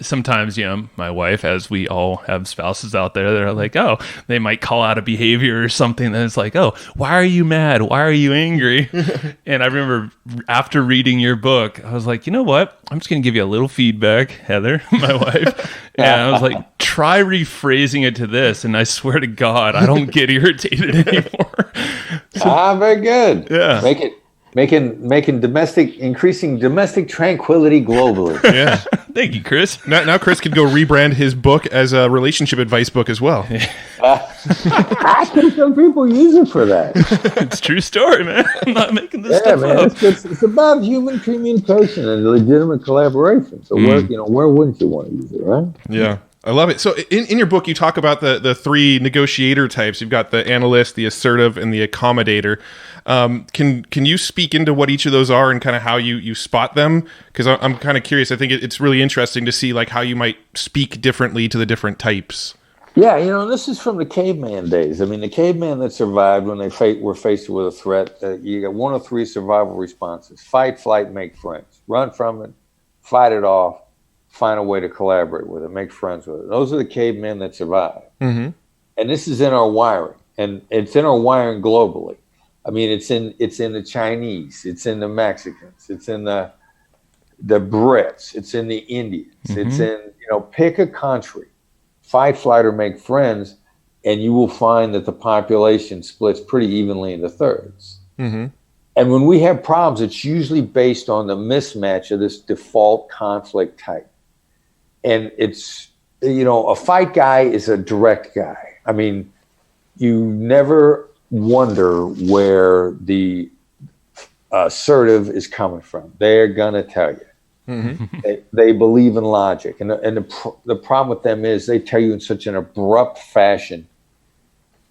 sometimes, my wife, as we all have spouses out there, they're like, oh, they might call out a behavior or something that's like, oh, why are you mad? Why are you angry? And I remember after reading your book, I was like, you know what? I'm just going to give you a little feedback, Heather, my wife. And I was like, try rephrasing it to this. And I swear to God, I don't get irritated anymore. Very good. Yeah. Increasing domestic tranquility globally. Yeah. Thank you, Chris. Now Chris could go rebrand his book as a relationship advice book as well. I think some people use it for that. It's a true story, man. I'm not making this stuff up. It's about human communication and legitimate collaboration. So where wouldn't you want to use it, right? Yeah. I love it. So in your book, you talk about the three negotiator types. You've got the analyst, the assertive, and the accommodator. Can you speak into what each of those are and kind of how you spot them? Because I'm kind of curious. I think it's really interesting to see like how you might speak differently to the different types. Yeah, this is from the caveman days. I mean, the caveman that survived when they were faced with a threat, you got one of three survival responses: fight, flight, make friends. Run from it, fight it off, find a way to collaborate with it, make friends with it. Those are the cavemen that survive. Mm-hmm. And this is in our wiring, and it's in our wiring globally. I mean, it's in the Chinese, it's in the Mexicans, it's in the Brits, it's in the Indians, it's in, pick a country, fight, flight, or make friends, and you will find that the population splits pretty evenly into thirds. Mm-hmm. And when we have problems, it's usually based on the mismatch of this default conflict type. And it's, a fight guy is a direct guy. I mean, you never wonder where the assertive is coming from. They're going to tell you. Mm-hmm. They believe in logic. And the problem with them is they tell you in such an abrupt fashion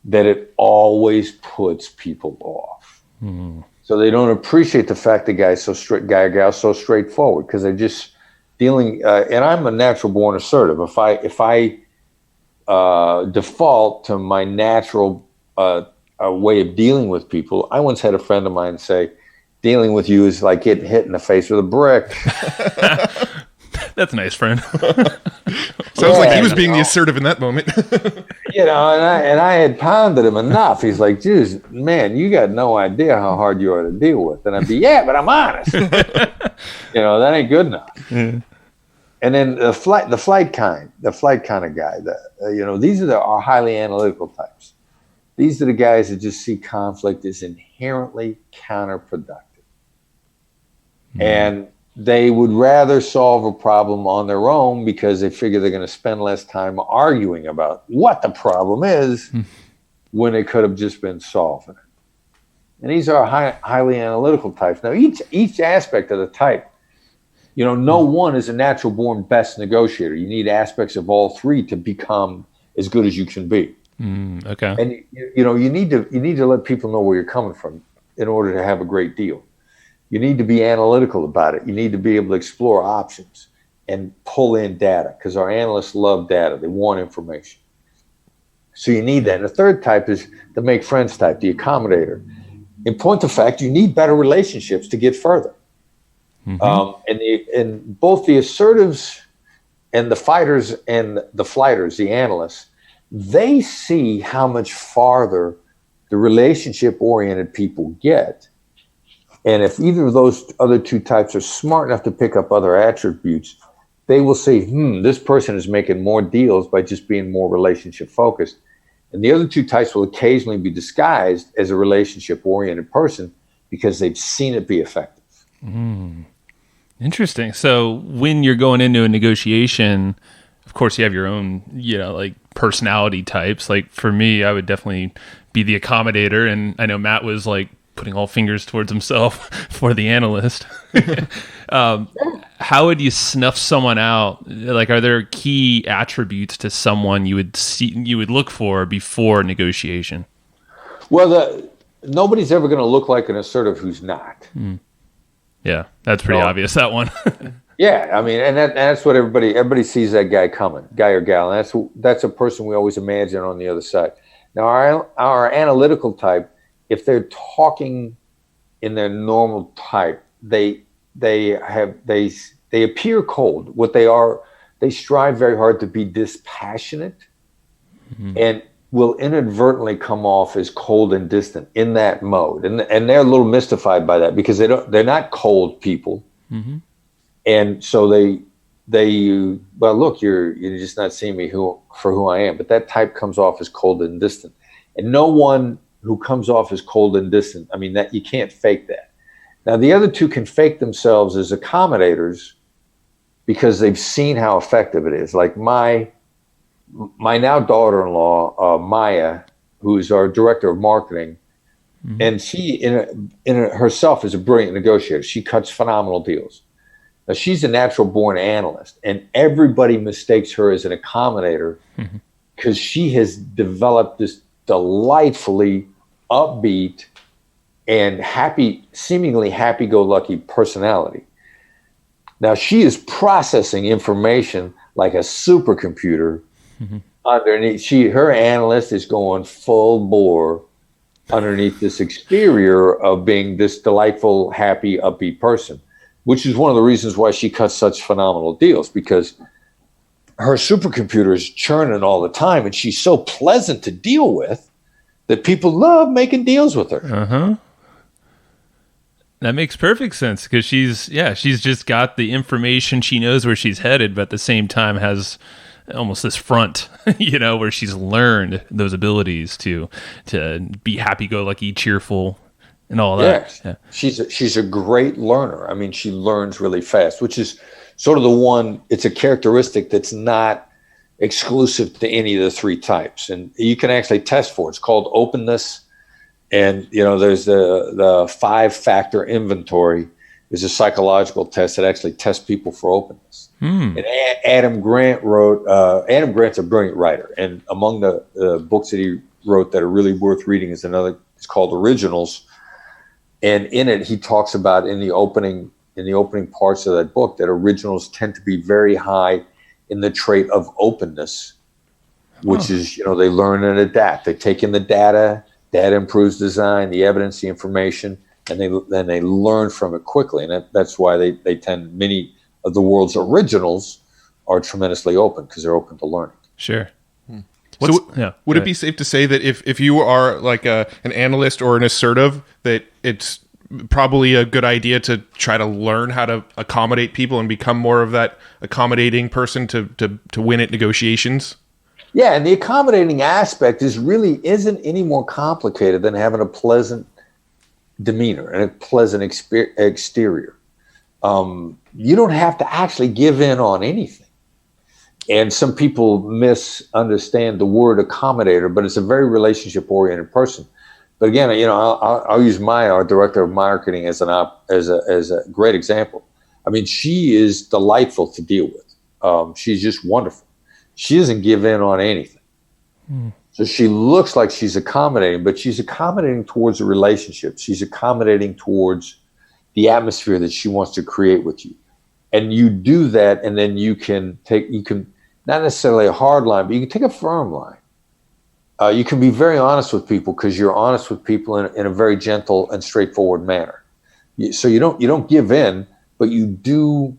that it always puts people off. Mm-hmm. So they don't appreciate the fact the guy or gal so straightforward because they're just dealing. And I'm a natural born assertive. If I default to my natural way of dealing with people, I once had a friend of mine say, "Dealing with you is like getting hit in the face with a brick." That's a nice, friend. Sounds like he was being the assertive in that moment. And I had pounded him enough. He's like, "Geez, man, you got no idea how hard you are to deal with." And I'd be, "Yeah, but I'm honest." That ain't good enough. Mm. And then the flight kind of guy. These are our highly analytical types. These are the guys that just see conflict as inherently counterproductive. Mm. And they would rather solve a problem on their own because they figure they're going to spend less time arguing about what the problem is when it could have just been solving it. And these are highly analytical types. Now, each aspect of the type, no one is a natural born best negotiator. You need aspects of all three to become as good as you can be. Okay. And you need to let people know where you're coming from in order to have a great deal. You need to be analytical about it. You need to be able to explore options and pull in data because our analysts love data. They want information. So you need that. And the third type is the make friends type, the accommodator. In point of fact, you need better relationships to get further. Mm-hmm. And both the assertives and the fighters and the flighters, the analysts, they see how much farther the relationship-oriented people get. And if either of those other two types are smart enough to pick up other attributes, they will say, this person is making more deals by just being more relationship-focused. And the other two types will occasionally be disguised as a relationship-oriented person because they've seen it be effective. Mm. Interesting. So when you're going into a negotiation, of course, you have your own, like personality types. Like for me, I would definitely be the accommodator. And I know Matt was like putting all fingers towards himself for the analyst. How would you snuff someone out? Like, are there key attributes to someone you would look for before negotiation? Well, nobody's ever going to look like an assertive who's not. Yeah, that's pretty obvious, that one. Yeah, I mean, and that's what everybody sees that guy coming, guy or gal, and that's a person we always imagine on the other side. Now, our analytical type, if they're talking in their normal type, they appear cold. What they are, they strive very hard to be dispassionate, and will inadvertently come off as cold and distant in that mode, and they're a little mystified by that because they're not cold people. And so well, look, you're just not seeing me for who I am. But that type comes off as cold and distant. And no one who comes off as cold and distant, I mean, that you can't fake that. Now, the other two can fake themselves as accommodators because they've seen how effective it is. Like my now daughter-in-law, Maya, who's our director of marketing, and she in herself is a brilliant negotiator. She cuts phenomenal deals. Now, she's a natural-born analyst, and everybody mistakes her as an accommodator because she has developed this delightfully upbeat and seemingly happy-go-lucky personality. Now, she is processing information like a supercomputer underneath. Her analyst is going full bore underneath this exterior of being this delightful, happy, upbeat person, which is one of the reasons why she cuts such phenomenal deals, because her supercomputer is churning all the time, and she's so pleasant to deal with that people love making deals with her. That makes perfect sense because she's just got the information. She knows where she's headed, but at the same time has almost this front, where she's learned those abilities to be happy-go-lucky, cheerful, and all that. Yeah. She's a great learner. I mean, she learns really fast, which is sort of it's a characteristic that's not exclusive to any of the three types. And you can actually test for it. It's called openness. And, there's the 5-factor inventory is a psychological test that actually tests people for openness. And Adam Grant's a brilliant writer. And among the books that he wrote that are really worth reading it's called Originals. And in it, he talks about in the opening parts of that book that originals tend to be very high in the trait of openness, which is, they learn and adapt. They take in the data improves design, the evidence, the information, and then they learn from it quickly. And that's why many of the world's originals are tremendously open because they're open to learning. Sure. Would it be safe to say that if you are like an analyst or an assertive, that it's probably a good idea to try to learn how to accommodate people and become more of that accommodating person to win at negotiations? Yeah, and the accommodating aspect isn't any more complicated than having a pleasant demeanor and a pleasant exterior. You don't have to actually give in on anything. And some people misunderstand the word accommodator, but it's a very relationship-oriented person. But again, I'll use Maya, our director of marketing, as a great example. I mean, she is delightful to deal with. She's just wonderful. She doesn't give in on anything. So she looks like she's accommodating, but she's accommodating towards a relationship. She's accommodating towards the atmosphere that she wants to create with you. And you do that, and then you can not necessarily a hard line, but you can take a firm line. You can be very honest with people because you're honest with people in a very gentle and straightforward manner. So you don't give in, but you do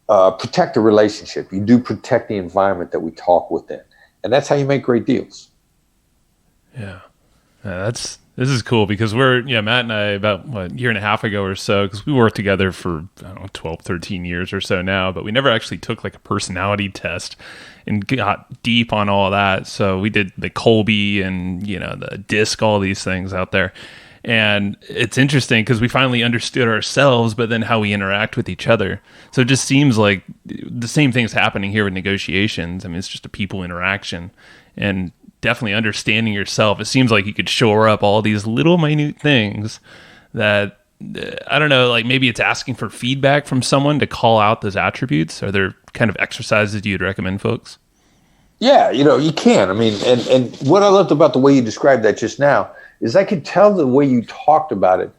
protect the relationship. You do protect the environment that we talk within. And that's how you make great deals. Yeah. This is cool because Matt and I about a year and a half ago or so, because we worked together for, 12, 13 years or so now, but we never actually took like a personality test and got deep on all that. So we did the Colby and, the DISC, all these things out there. And it's interesting because we finally understood ourselves, but then how we interact with each other. So it just seems like the same thing's happening here with negotiations. I mean, it's just a people interaction and definitely understanding yourself. It seems like you could shore up all these little minute things that, I don't know, like maybe it's asking for feedback from someone to call out those attributes. Are there kind of exercises you'd recommend folks? Yeah, you can. I mean, and what I loved about the way you described that just now is I could tell the way you talked about it,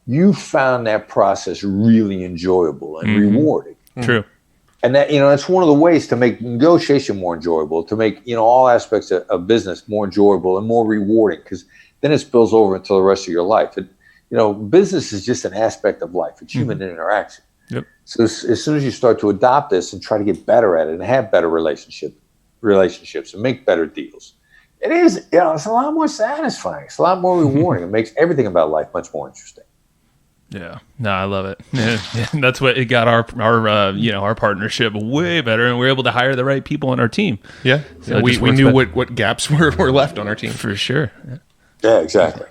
you found that process really enjoyable and rewarding. True. And that, that's one of the ways to make negotiation more enjoyable, to make, all aspects of business more enjoyable and more rewarding, because then it spills over until the rest of your life. Business is just an aspect of life. It's human interaction. Yep. So as soon as you start to adopt this and try to get better at it and have better relationships and make better deals, it's a lot more satisfying. It's a lot more rewarding. It makes everything about life much more interesting. Yeah, no, I love it. Yeah, that's what it got our partnership way better, and we were able to hire the right people on our team. Yeah, So we knew what gaps were left on our team. For sure. Yeah, exactly.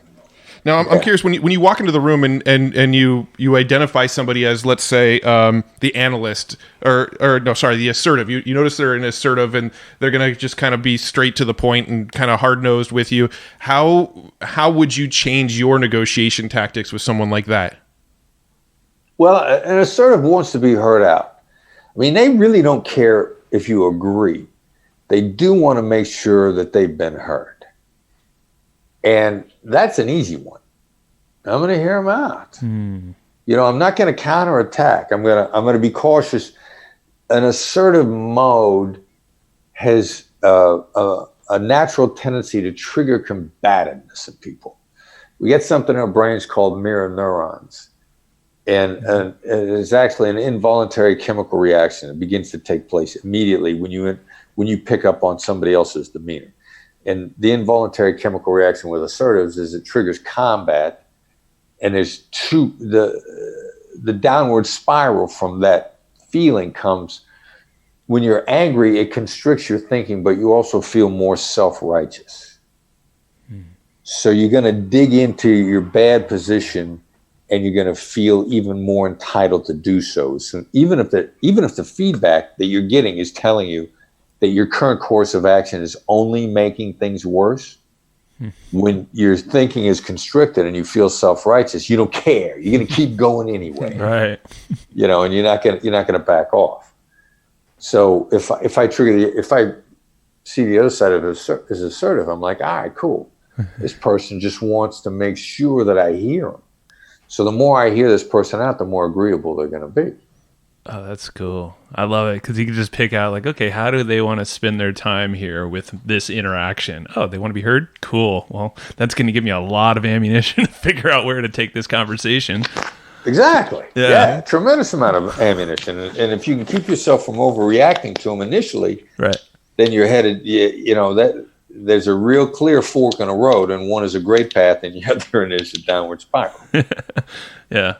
Now, I'm curious, when you walk into the room and you identify somebody as, let's say, the analyst, the assertive. You notice they're an assertive and they're going to just kind of be straight to the point and kind of hard-nosed with you. How would you change your negotiation tactics with someone like that? Well, an assertive wants to be heard out. I mean, they really don't care if you agree. They do want to make sure that they've been heard. And that's an easy one. I'm going to hear them out. I'm not going to counterattack. I'm going to be cautious. An assertive mode has a natural tendency to trigger combativeness in people. We get something in our brains called mirror neurons. And it is actually an involuntary chemical reaction. It begins to take place immediately when you pick up on somebody else's demeanor. And the involuntary chemical reaction with assertives is it triggers combat, and there's the downward spiral from that feeling comes when you're angry. It constricts your thinking, but you also feel more self-righteous. So you're going to dig into your bad position, and you're going to feel even more entitled to do so. So even if the feedback that you're getting is telling you that your current course of action is only making things worse, when your thinking is constricted and you feel self-righteous, you don't care. You're going to keep going anyway. Right. And you're not going to back off. So if I see the other side of it as assertive, I'm like, all right, cool. This person just wants to make sure that I hear them. So the more I hear this person out, the more agreeable they're going to be. Oh, that's cool. I love it because you can just pick out like, okay, how do they want to spend their time here with this interaction? Oh, they want to be heard? Cool. Well, that's going to give me a lot of ammunition to figure out where to take this conversation. Exactly. Yeah. Tremendous amount of ammunition. And if you can keep yourself from overreacting to them initially, right, then you're headed, that there's a real clear fork in a road, and one is a great path and the other is a downward spiral. Yeah.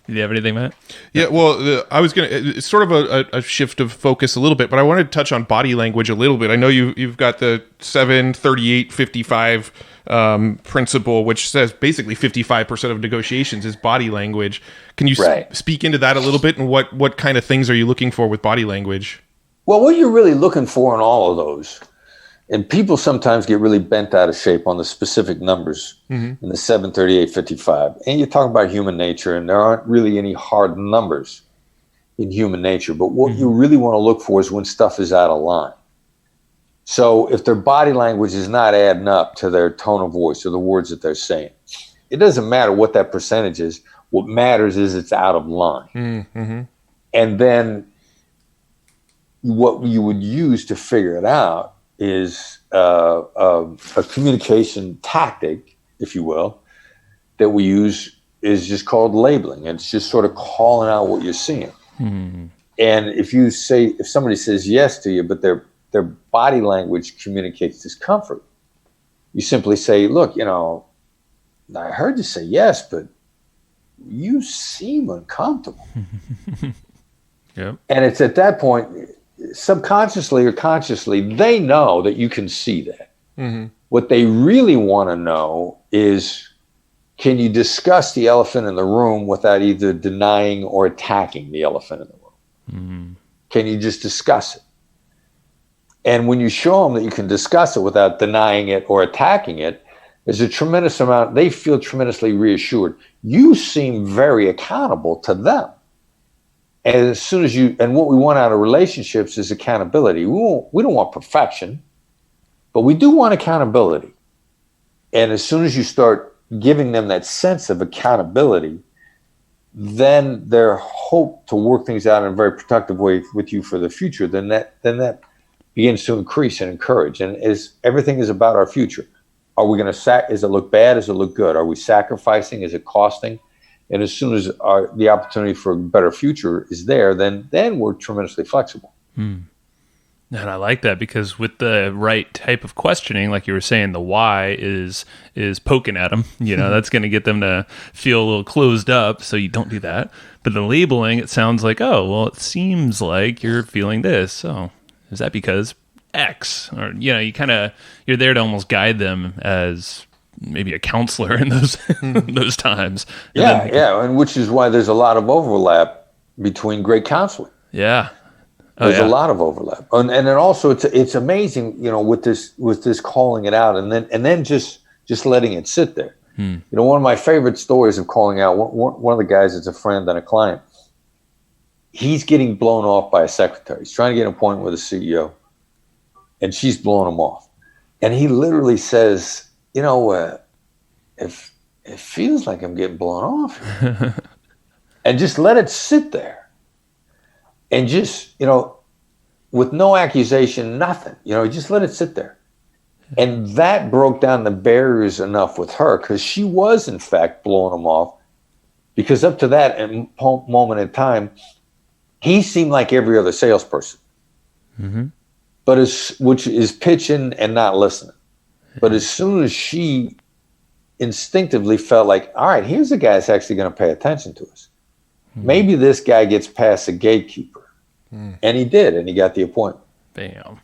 Do you have anything, Matt? Yeah, well, I was it's sort of a shift of focus a little bit, but I wanted to touch on body language a little bit. I know you've got the 7-38-55 principle, which says basically 55% of negotiations is body language. Can you speak into that a little bit, and what kind of things are you looking for with body language? Well, what you're really looking for in all of those, and people sometimes get really bent out of shape on the specific numbers in the 7-38-55. And you talk about human nature, and there aren't really any hard numbers in human nature. But what you really want to look for is when stuff is out of line. So if their body language is not adding up to their tone of voice or the words that they're saying, it doesn't matter what that percentage is. What matters is it's out of line. And then what you would use to figure it out is a communication tactic, if you will, that we use is just called labeling. And it's just sort of calling out what you're seeing. And if somebody says yes to you, but their body language communicates discomfort, you simply say, look, I heard you say yes, but you seem uncomfortable. Yep. And it's at that point, subconsciously or consciously, they know that you can see that. What they really want to know is, can you discuss the elephant in the room without either denying or attacking the elephant in the room? Can you just discuss it? And when you show them that you can discuss it without denying it or attacking it, there's a tremendous amount, they feel tremendously reassured. You seem very accountable to them. And as soon as and what we want out of relationships is accountability. We don't want perfection, but we do want accountability. And as soon as you start giving them that sense of accountability, then their hope to work things out in a very productive way with you for the future, then that begins to increase and encourage. And everything is about our future. Are we going to does it look bad? Does it look good? Are we sacrificing? Is it costing? And as soon as the opportunity for a better future is there, then we're tremendously flexible. And I like that, because with the right type of questioning, like you were saying, the why is poking at them. That's going to get them to feel a little closed up, so you don't do that. But the labeling, it sounds like, oh, well, it seems like you're feeling this. So is that because X? Or, you're there to almost guide them as maybe a counselor in those those times. And which is why there's a lot of overlap between great counseling. Yeah. There's a lot of overlap, and then also it's amazing, with this calling it out, and then just letting it sit there. One of my favorite stories of calling out, one of the guys that's a friend and a client, he's getting blown off by a secretary. He's trying to get an appointment with a CEO, and she's blowing him off, and he literally says, if it feels like I'm getting blown off, and just let it sit there. And just, with no accusation, nothing, just let it sit there. And that broke down the barriers enough with her, because she was, in fact, blowing him off. Because up to that moment in time, he seemed like every other salesperson, which is pitching and not listening. But as soon as she instinctively felt like, all right, here's a guy that's actually going to pay attention to us. Maybe this guy gets past the gatekeeper. And he did, and he got the appointment. Bam.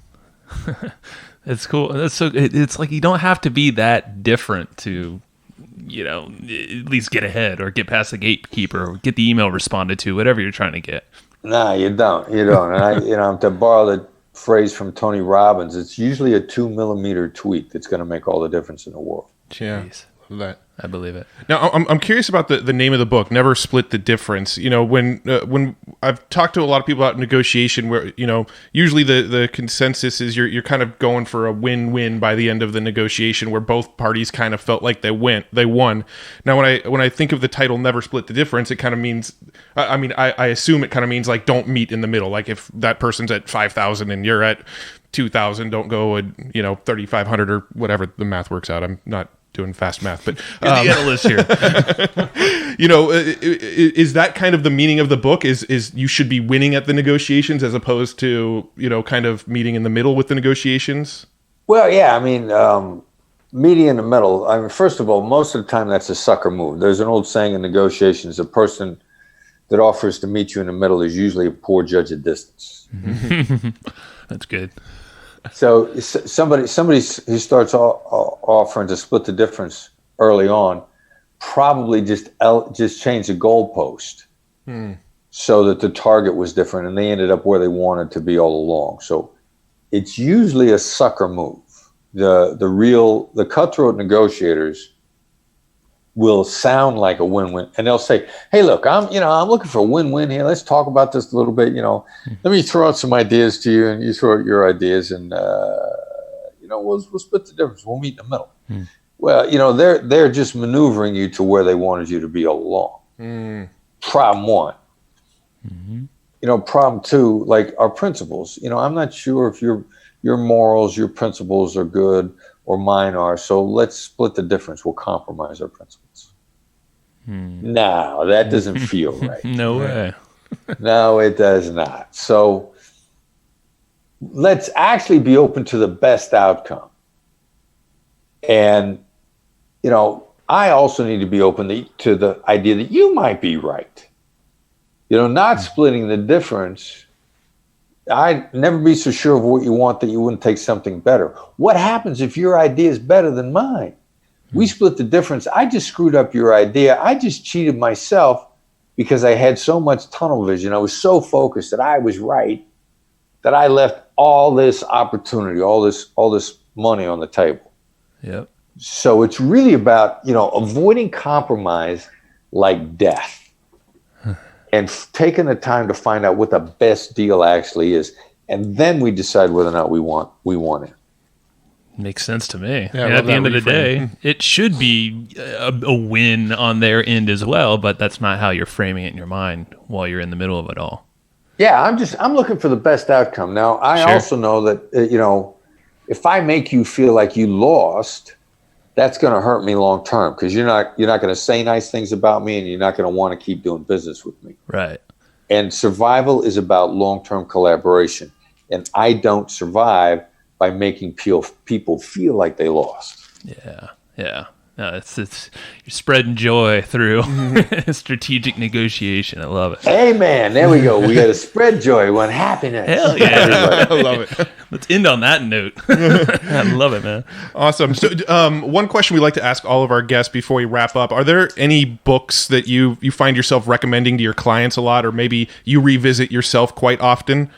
It's cool. It's like you don't have to be that different to, at least get ahead or get past the gatekeeper or get the email responded to, whatever you're trying to get. Nah, you don't. And to borrow the phrase from Tony Robbins, it's usually a 2 millimeter tweak that's going to make all the difference in the world. Yeah. Jeez. Love that. I believe it. Now, I'm curious about the name of the book, Never Split the Difference. When I've talked to a lot of people about negotiation, where, usually the consensus is you're kind of going for a win-win by the end of the negotiation, where both parties kind of felt like they won. Now, when I think of the title Never Split the Difference, it kind of means, I assume it kind of means like don't meet in the middle. Like if that person's at 5,000 and you're at 2,000, don't go at 3,500 or whatever the math works out. I'm not doing fast math, but you're the analyst here. Is that kind of the meaning of the book? Is you should be winning at the negotiations as opposed to kind of meeting in the middle with the negotiations? Well, yeah, meeting in the middle. First of all, most of the time that's a sucker move. There's an old saying in negotiations: the person that offers to meet you in the middle is usually a poor judge of distance. That's good. So somebody who starts offering to split the difference early on probably just changed the goalpost so that the target was different, and they ended up where they wanted to be all along. So it's usually a sucker move. The cutthroat negotiators will sound like a win-win, and they'll say, "Hey, look, I'm looking for a win-win here. Let's talk about this a little bit. Let me throw out some ideas to you, and you throw out your ideas, and we'll split the difference. We'll meet in the middle." Well, they're just maneuvering you to where they wanted you to be all along. Problem one. Problem two, like our principles. I'm not sure if your morals, your principles are good or mine are, so let's split the difference. We'll compromise our principles. No, that doesn't feel right. No way. No, it does not. So let's actually be open to the best outcome. And, I also need to be open to the idea that you might be right. Not splitting the difference. I'd never be so sure of what you want that you wouldn't take something better. What happens if your idea is better than mine? We split the difference. I just screwed up your idea. I just cheated myself because I had so much tunnel vision. I was so focused that I was right that I left all this opportunity, all this money on the table. Yep. So it's really about, avoiding compromise like death. And taking the time to find out what the best deal actually is, and then we decide whether or not we want it. Makes sense to me. Yeah, and at the end of the day, it should be a win on their end as well, but that's not how you're framing it in your mind while you're in the middle of it all. Yeah, I'm looking for the best outcome. Now, I also know that, if I make you feel like you lost, that's going to hurt me long term, because you're not going to say nice things about me, and you're not going to want to keep doing business with me. Right. And survival is about long-term collaboration. And I don't survive by making people feel like they lost. Yeah. Yeah. No, it's you're spreading joy through strategic negotiation. I love it. Hey, man, there we go. We got to spread joy. We want happiness. Hell yeah. I love it. Let's end on that note. I love it, man. Awesome. So one question we like to ask all of our guests before we wrap up, are there any books that you find yourself recommending to your clients a lot, or maybe you revisit yourself quite often?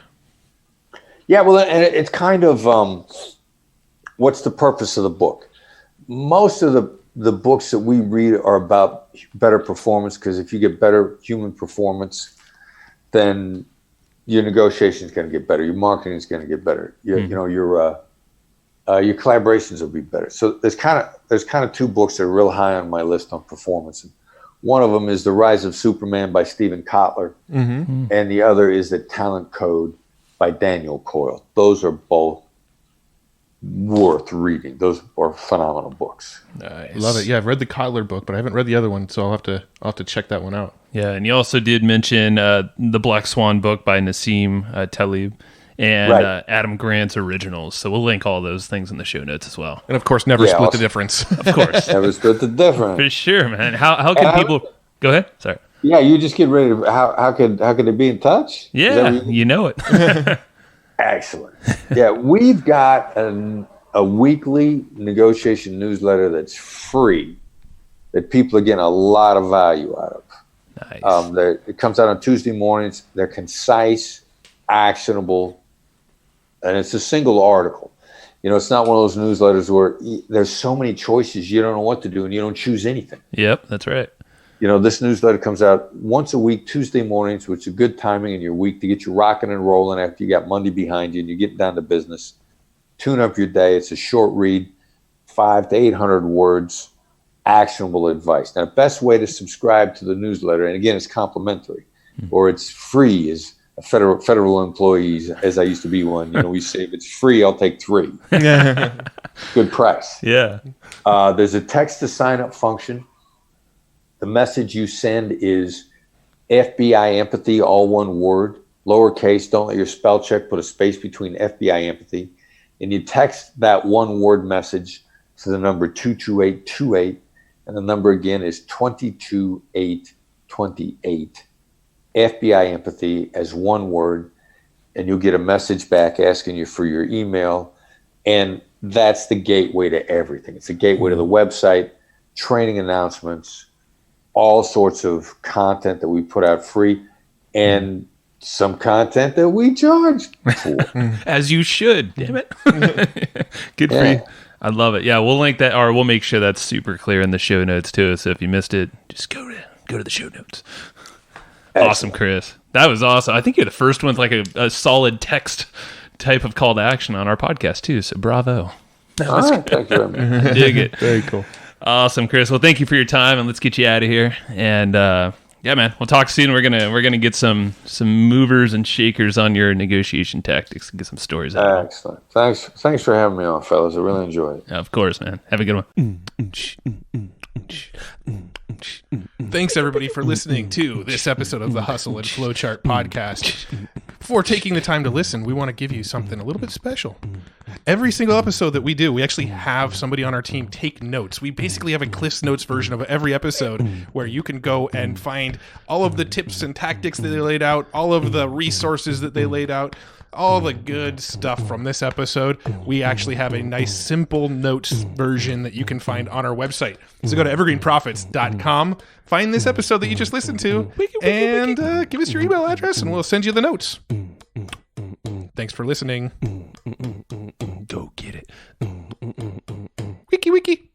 Yeah, well, and it's kind of what's the purpose of the book? Most of the books that we read are about better performance, because if you get better human performance, then your negotiation is going to get better. Your marketing is going to get better. Your collaborations will be better. So there's kind of two books that are real high on my list on performance. And one of them is The Rise of Superman by Stephen Kotler, and the other is The Talent Code by Daniel Coyle. Those are both worth reading. Those are phenomenal books. Nice. Love it. Yeah, I've read the Kotler book, but I haven't read the other one, so I'll have to check that one out. Yeah, and you also did mention the Black Swan book by Nassim Taleb and Adam Grant's originals. So we'll link all those things in the show notes as well. And of course, never split the difference. Of course. Never split the difference. For sure, man. How can people... Go ahead. Sorry. Yeah, you just get ready to... How could they be in touch? Yeah, you know it. Excellent. Yeah, we've got a weekly negotiation newsletter that's free, that people are getting a lot of value out of. Nice. It comes out on Tuesday mornings. They're concise, actionable, and it's a single article. It's not one of those newsletters where there's so many choices, you don't know what to do, and you don't choose anything. Yep, that's right. This newsletter comes out once a week, Tuesday mornings, which is good timing in your week to get you rocking and rolling after you got Monday behind you and you get down to business. Tune up your day. It's a short read, 500 to 800 words, actionable advice. Now, the best way to subscribe to the newsletter, and again, it's complimentary, or it's free as a federal employees, as I used to be one. We say if it's free, I'll take 3. Good price. Yeah. There's a text to sign up function. The message you send is FBI empathy, all one word, lowercase. Don't let your spell check put a space between FBI empathy. And you text that one word message to the number 22828. And the number again is 22828. FBI empathy as one word. And you'll get a message back asking you for your email. And that's the gateway to everything. It's a gateway to the website, training announcements, all sorts of content that we put out free, and some content that we charge for. As you should. Damn it. Good for you. I love it. Yeah, we'll link that, or we'll make sure that's super clear in the show notes too. So if you missed it, just go to the show notes. Excellent. Awesome, Chris. That was awesome. I think you're the first one with like a solid text type of call to action on our podcast too. So bravo. All right, thank you very much. I dig it. Very cool. Awesome, Chris. Well, thank you for your time, and let's get you out of here. And yeah, man, we'll talk soon. We're gonna get some movers and shakers on your negotiation tactics and get some stories out. Excellent. Thanks for having me on, fellas. I really enjoyed it. Of course, man. Have a good one. Thanks, everybody, for listening to this episode of the Hustle and Flowchart podcast. Before taking the time to listen, we want to give you something a little bit special. Every single episode that we do, we actually have somebody on our team take notes. We basically have a Cliff's Notes version of every episode where you can go and find all of the tips and tactics that they laid out, all of the resources that they laid out, all the good stuff from this episode. We actually have a nice simple notes version that you can find on our website. So go to evergreenprofits.com, find this episode that you just listened to, and give us your email address and we'll send you the notes. Thanks for listening. Go get it. Wiki.